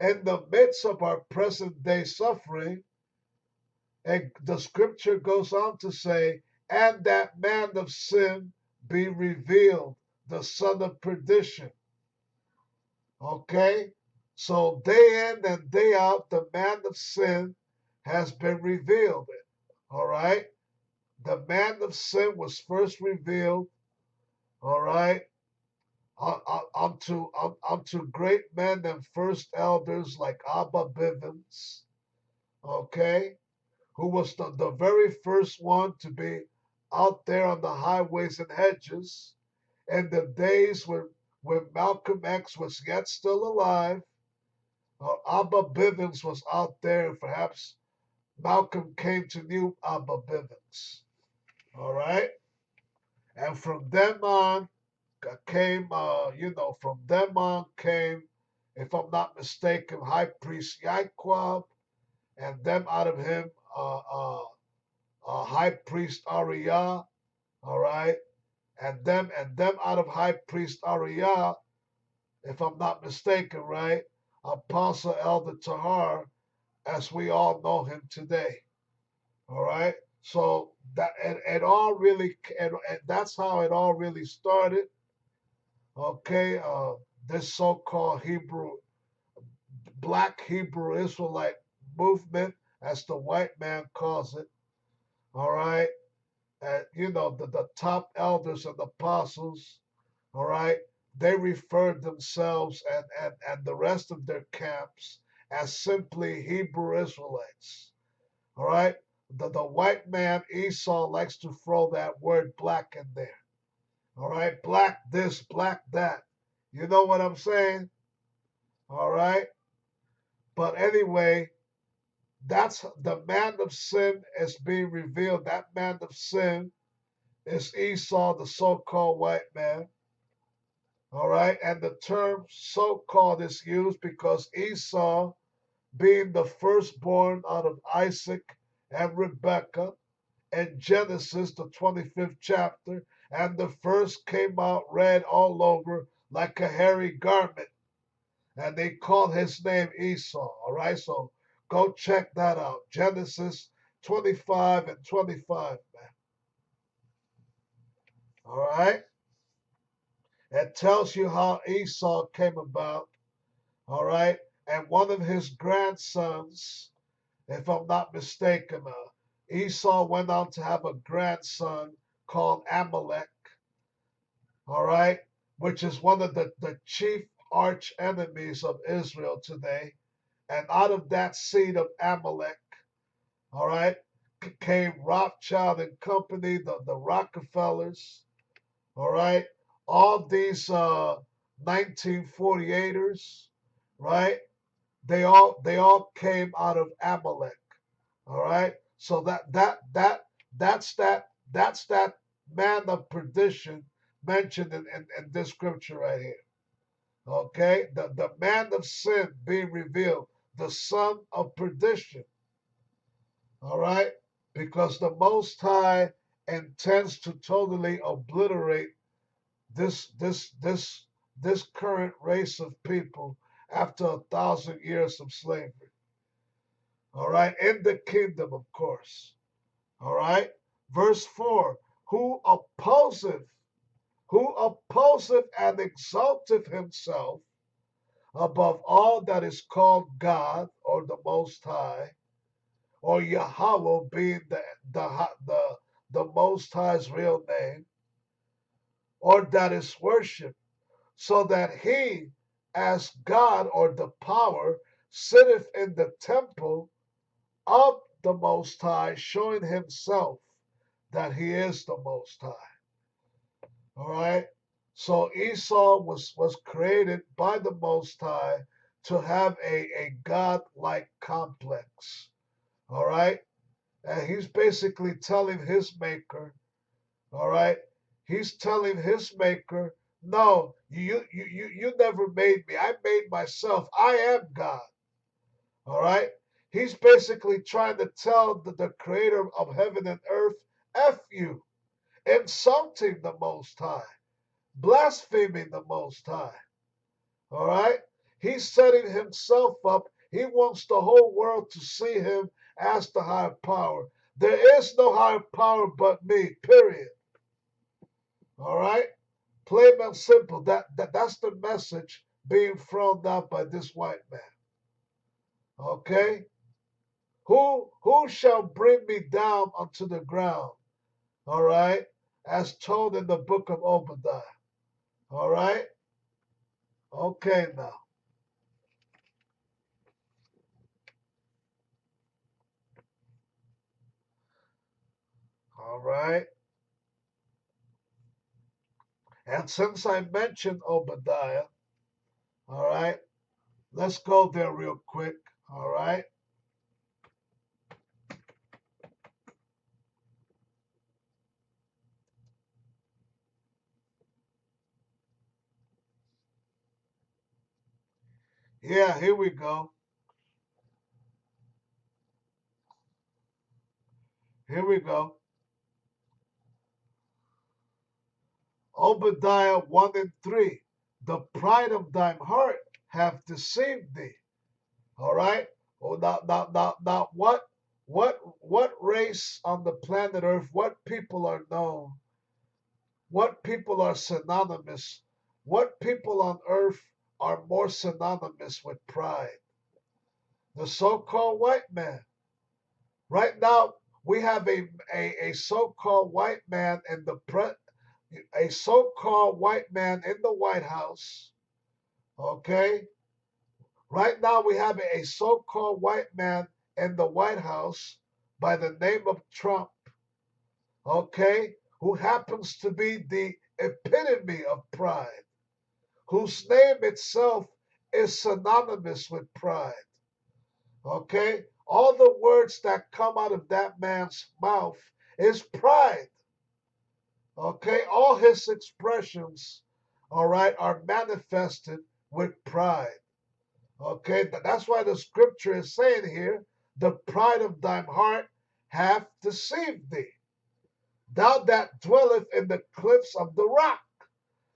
in the midst of our present day suffering, and the scripture goes on to say, and that man of sin be revealed, the son of perdition. Okay? So day in and day out, the man of sin has been revealed. All right? The man of sin was first revealed, all right, unto great men and first elders like Abba Bivens, okay, who was the very first one to be out there on the highways and hedges in the days when Malcolm X was yet still alive. Abba Bivens was out there, and perhaps Malcolm came to know Abba Bivens. All right. And from them on came, from them on came, if I'm not mistaken, High Priest Yaquab, and them out of him, High Priest Ariyah, all right, and them out of High Priest Ariyah, if I'm not mistaken, right, Apostle Elder Tahar, as we all know him today, all right. So that it all really, and that's how it all really started. Okay, this so-called Black Hebrew Israelite movement, as the white man calls it. All right, the top elders and apostles, all right, they referred themselves and the rest of their camps as simply Hebrew Israelites. All right. The white man Esau likes to throw that word black in there. All right. Black this, black that. You know what I'm saying? All right. But anyway, that's the man of sin is being revealed. That man of sin is Esau, the so called white man. All right. And the term so called is used because Esau, being the firstborn out of Isaac and Rebekah, in Genesis, the 25th chapter, and the first came out red all over like a hairy garment. And they called his name Esau. All right, so go check that out. Genesis 25 and 25, man. All right, it tells you how Esau came about. All right, and one of his grandsons, if I'm not mistaken, Esau went on to have a grandson called Amalek. All right, which is one of the chief arch enemies of Israel today. And out of that seed of Amalek, all right, came Rothschild and Company, the Rockefellers, all right, all these 1948ers, right? They all came out of Amalek, all right. So that's that man of perdition mentioned in this scripture right here. Okay, the man of sin being revealed, the son of perdition. All right, because the Most High intends to totally obliterate this current race of people after 1,000 years of slavery. All right, in the kingdom, of course. All right, verse 4: who opposeth and exalteth himself above all that is called God or the Most High, or Yahweh being the Most High's real name, or that is worshipped, so that he, as God or the power, sitteth in the temple of the Most High, showing himself that he is the Most High. All right. So Esau was created by the Most High to have a God-like complex. All right. And he's basically telling his maker, all right, he's telling his maker, no, you never made me. I made myself. I am God. All right. He's basically trying to tell the creator of heaven and earth, F you, insulting the Most High, blaspheming the Most High. All right? He's setting himself up. He wants the whole world to see him as the higher power. There is no higher power but me, period. All right? Plain and simple. That's the message being thrown out by this white man. Okay? Who shall bring me down unto the ground? All right? As told in the book of Obadiah. All right? Okay, now. All right. And since I mentioned Obadiah, all right, let's go there real quick. All right. Yeah, here we go. Here we go. Obadiah 1 and 3. The pride of thine heart hath deceived thee. All right. Oh, now, what race on the planet Earth, what people are known, what people are synonymous, what people on earth are more synonymous with pride? The so called white man. Right now, we have a so-called white man in the a so-called white man in the White House. Okay, right now we have a so-called white man in the White House by the name of Trump. Okay, who happens to be the epitome of pride, whose name itself is synonymous with pride. Okay, all the words that come out of that man's mouth is pride. Okay, all his expressions, all right, are manifested with pride. Okay, that's why the scripture is saying here, the pride of thine heart hath deceived thee. Thou that dwelleth in the cliffs of the rock,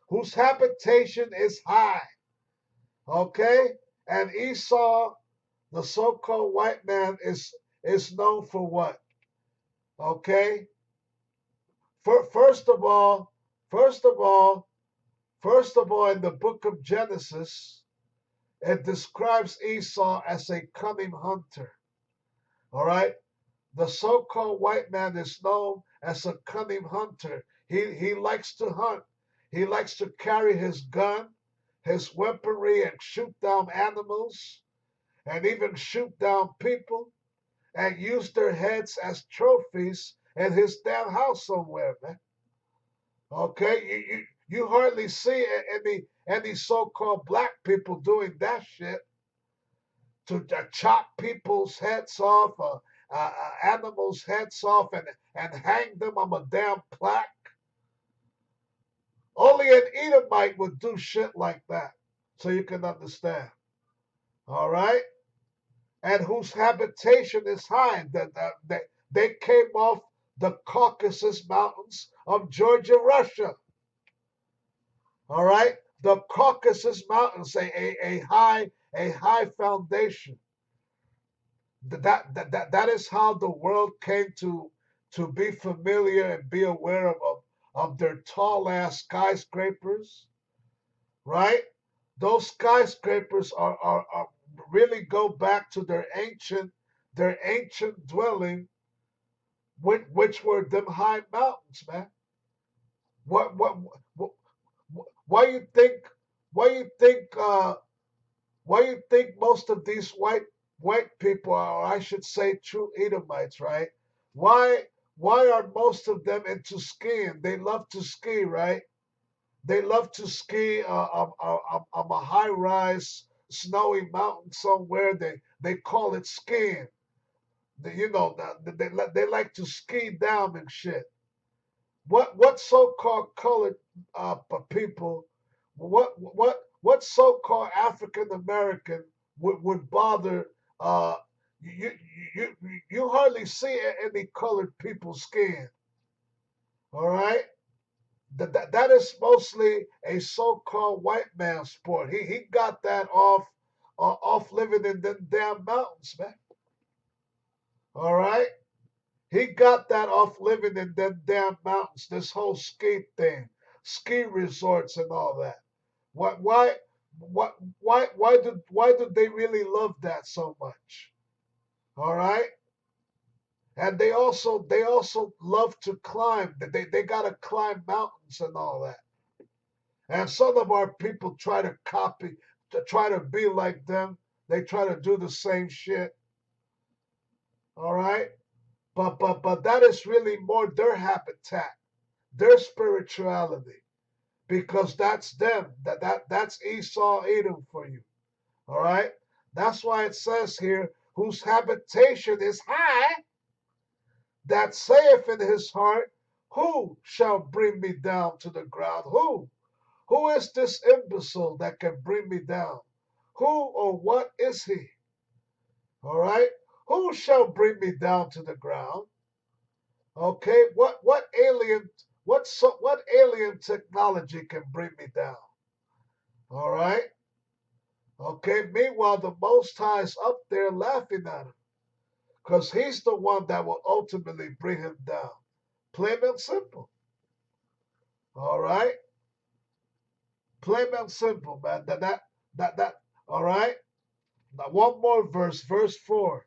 whose habitation is high. Okay, and Esau, the so-called white man, is known for what? Okay, first of all, first of all, first of all, in the book of Genesis, it describes Esau as a cunning hunter. All right. The so-called white man is known as a cunning hunter. He likes to hunt. He likes to carry his gun, his weaponry, and shoot down animals, and even shoot down people, and use their heads as trophies in his damn house somewhere, man. Okay, you hardly see any so-called black people doing that shit to chop people's heads off, animals' heads off, and hang them on a damn plaque. Only an Edomite would do shit like that, so you can understand. All right, and whose habitation is high. That they came off the Caucasus Mountains of Georgia, Russia. All right, the Caucasus Mountains, a high foundation. That is how the world came to be familiar and be aware of their tall ass skyscrapers, right? Those skyscrapers are really go back to their ancient dwelling, which were them high mountains, man. What why you think why you think why you think most of these white people are, or I should say true Edomites, right? Why are most of them into skiing? They love to ski, right? They love to ski on a high rise snowy mountain somewhere. They call it skiing. They like to ski down and shit. What so-called colored people, what so-called African American would bother? Uh, you, you you hardly see any colored people skiing. All right, that is mostly a so-called white man sport. He got that off living in them damn mountains, man. All right. He got that off living in them damn mountains, this whole ski thing, ski resorts and all that. Why why why do they really love that so much? All right? And they also love to climb. They gotta climb mountains and all that. And some of our people try to copy, to try to be like them. They try to do the same shit. All right? But that is really more their habitat, their spirituality, because that's them. That's Esau Edom for you. All right. That's why it says here, whose habitation is high, that saith in his heart, who shall bring me down to the ground? Who? Who is this imbecile that can bring me down? Who or what is he? All right. Who shall bring me down to the ground? Okay. What alien technology can bring me down? All right. Okay. Meanwhile, the Most High is up there laughing at him because he's the one that will ultimately bring him down. Plain and simple. All right. Plain and simple, man. That. All right. Now one more verse, verse 4.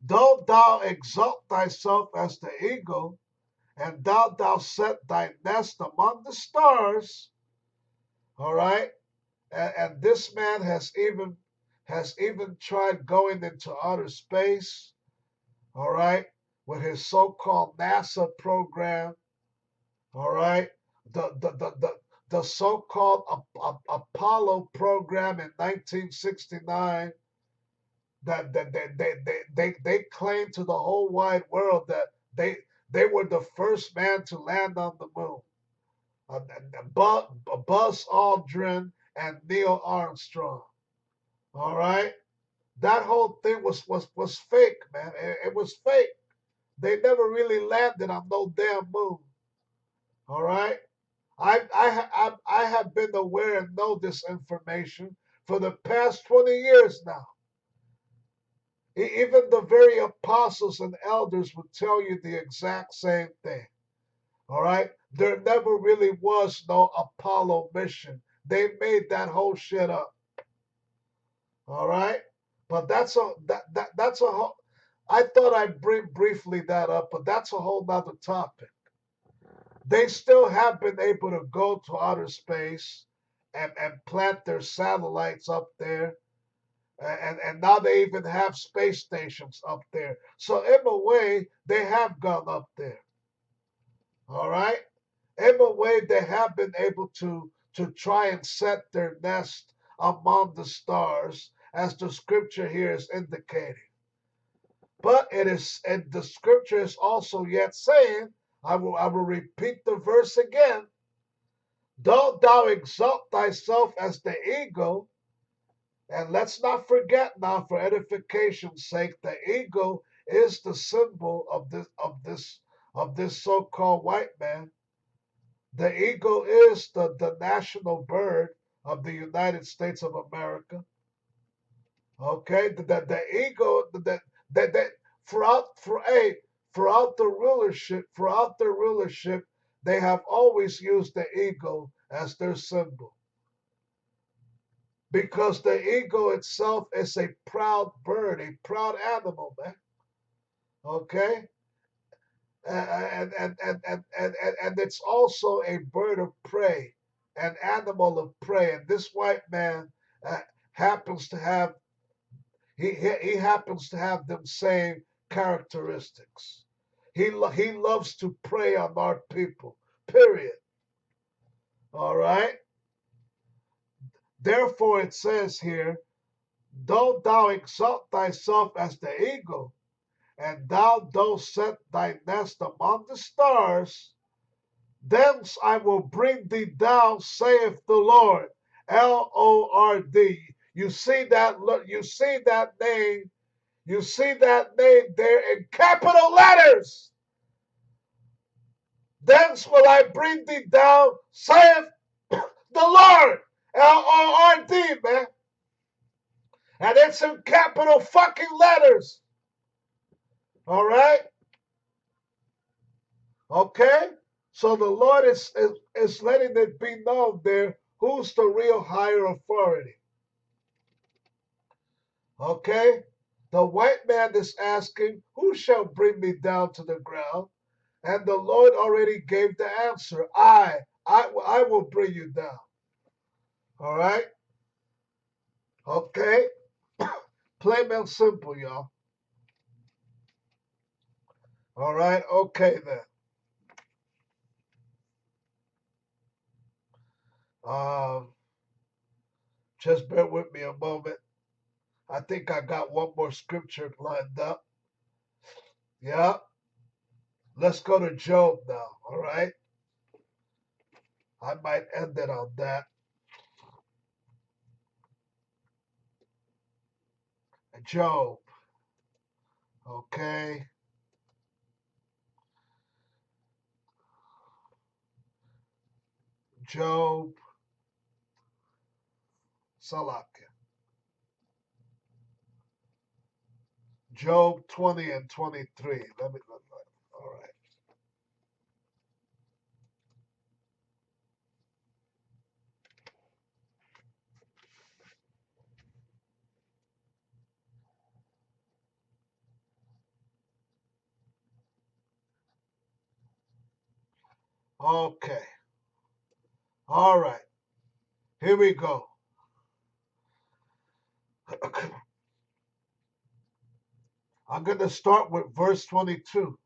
Though thou exalt thyself as the eagle, and thou set thy nest among the stars, all right, and this man has even tried going into outer space, all right, with his so-called NASA program, all right, the so-called Apollo program in 1969 that they claim to the whole wide world that they they were the first man to land on the moon. Buzz Aldrin and Neil Armstrong. All right, that whole thing was fake, man. It was fake. They never really landed on no damn moon. All right, I have been aware and know this information for the past 20 years now. Even the very apostles and elders would tell you the exact same thing. All right, there never really was no Apollo mission. They made that whole shit up. All right, but that's a whole. I thought I'd bring briefly that up, but that's a whole nother topic. They still have been able to go to outer space and plant their satellites up there. And now they even have space stations up there. So in a way, they have gone up there. All right. In a way, they have been able to try and set their nest among the stars, as the scripture here is indicating. But it is, and the scripture is also yet saying, I will repeat the verse again. Don't thou exalt thyself as the eagle. And let's not forget now, for edification's sake, the eagle is the symbol of this so-called white man. The eagle is the national bird of the United States of America. Okay, the eagle that throughout the rulership, they have always used the eagle as their symbol, because the eagle itself is a proud bird, a proud animal, man. Okay, and it's also a bird of prey, an animal of prey. And this white man happens to have he happens to have them same characteristics. He loves to prey on our people. Period. All right. Therefore, it says here, "Though thou exalt thyself as the eagle, and thou dost set thy nest among the stars, thence I will bring thee down, saith the Lord." Lord. You see that? Look, you see that name. You see that name there in capital letters. Thence will I bring thee down, saith the Lord. Lord, man. And it's in capital fucking letters. All right? Okay? So the Lord is letting it be known there who's the real higher authority. Okay? The white man is asking, "Who shall bring me down to the ground?" And the Lord already gave the answer. I will bring you down. All right? Okay? Plain and simple, y'all. All right? Okay, then. Um, just bear with me a moment. I think I got one more scripture lined up. Yeah. Let's go to Job now. All right? I might end it on that. Job. Okay. Job. Salakia. Job 20 and 23. All right. Okay. All right. Here we go. I'm going to start with verse 22.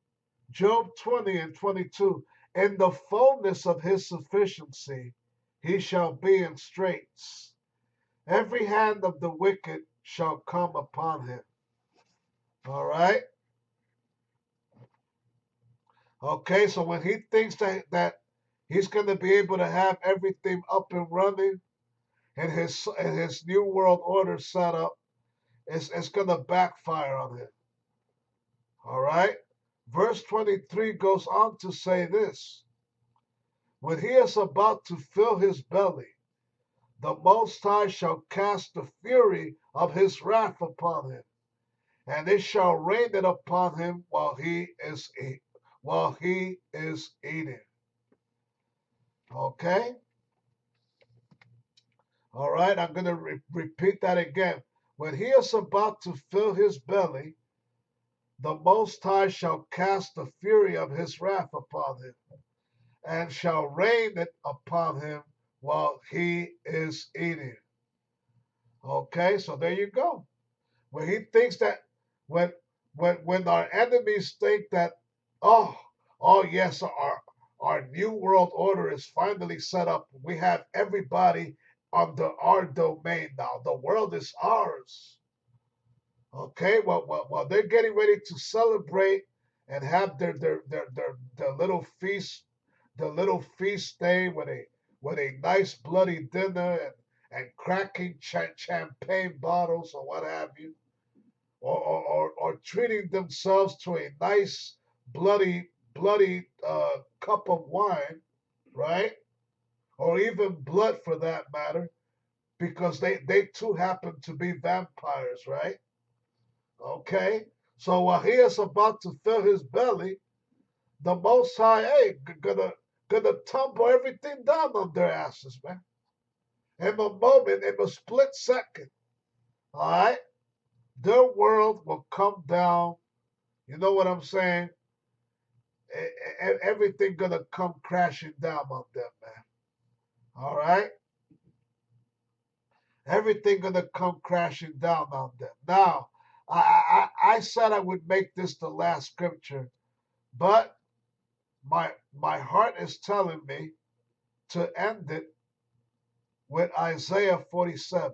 Job 20 and 22. In the fullness of his sufficiency, he shall be in straits. Every hand of the wicked shall come upon him. All right. Okay. So when he thinks that he's going to be able to have everything up and running and his new world order set up, it's going to backfire on him. All right. Verse 23 goes on to say this: when he is about to fill his belly, the Most High shall cast the fury of his wrath upon him, and it shall rain it upon him while he is eating. Okay. All right. I'm going to repeat that again. When he is about to fill his belly, the Most High shall cast the fury of his wrath upon him, and shall rain it upon him while he is eating. Okay, so there you go. When he thinks that when when our enemies think that, oh, oh yes, our new world order is finally set up. We have everybody under our domain now. The world is ours. Okay, well they're getting ready to celebrate and have their little feast, the little feast day with a nice bloody dinner and cracking champagne bottles or what have you, or treating themselves to a nice bloody cup of wine, right? Or even blood for that matter, because they too happen to be vampires, right? Okay, so while he is about to fill his belly, the Most High, hey, gonna tumble everything down on their asses, man. In a moment, in a split second, all right, their world will come down. You know what I'm saying? Everything gonna come crashing down on them, man. All right, everything gonna come crashing down on them. Now, I said I would make this the last scripture, but my heart is telling me to end it with Isaiah 47.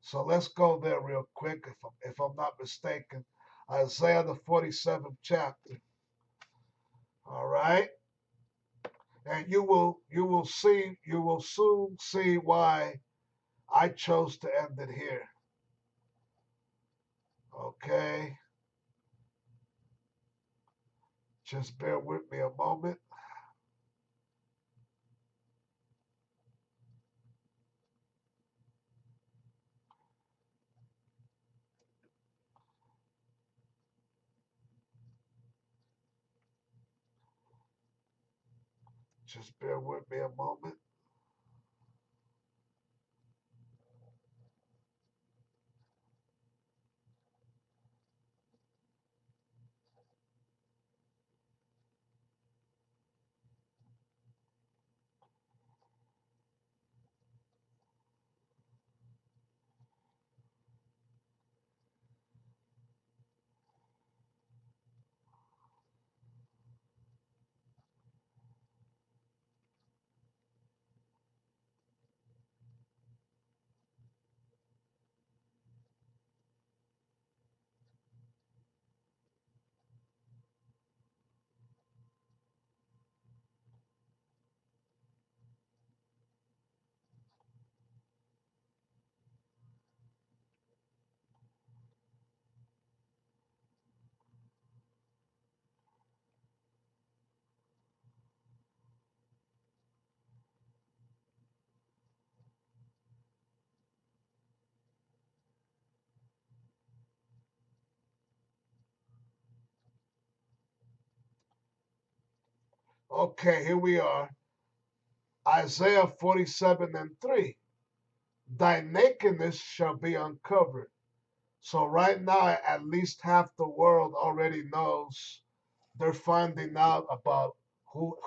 So let's go there real quick, if I'm not mistaken. Isaiah the 47th chapter. All right, and you will soon see why I chose to end it here. Okay, just bear with me a moment. Just bear with me a moment. Okay, here we are. Isaiah 47 and 3. Thy nakedness shall be uncovered. So right now, at least half the world already knows. They're finding out about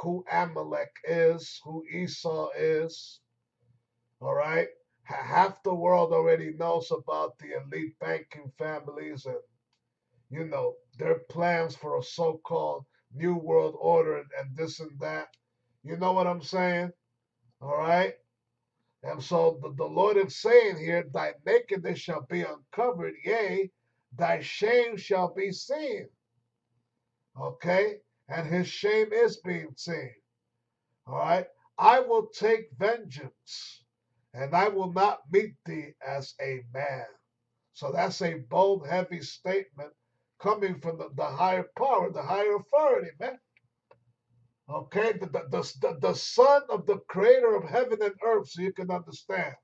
who Amalek is, who Esau is. All right. Half the world already knows about the elite banking families and their plans for a so-called new world order and this and that. You know what I'm saying? All right. And so the Lord is saying here, thy nakedness shall be uncovered, yea, thy shame shall be seen. Okay? And his shame is being seen. All right? I will take vengeance, and I will not meet thee as a man. So that's a bold, heavy statement coming from the higher power, the higher authority, man. Okay? The son of the creator of heaven and earth, so you can understand.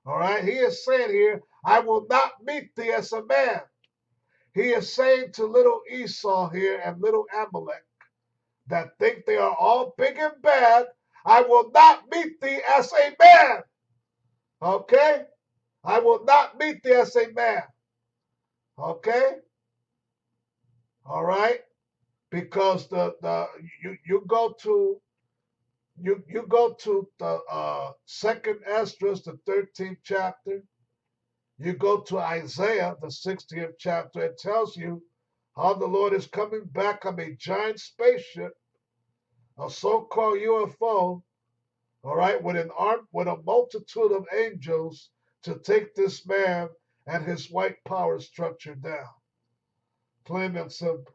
All right, he is saying here, I will not meet thee as a man. He is saying to little Esau here and little Amalek that think they are all big and bad, I will not meet thee as a man. Okay? I will not meet thee as a man. Okay? All right? Because the you go to you go to the second Esdras, the 13th chapter. You go to Isaiah, the 60th chapter, it tells you how the Lord is coming back on a giant spaceship, a so-called UFO, all right, with a multitude of angels to take this man and his white power structure down. Plain and simple.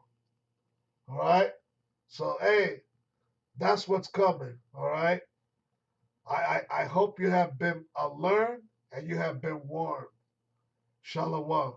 All right. So hey, that's what's coming. All right. I hope you have been learned and you have been warned. Shalom.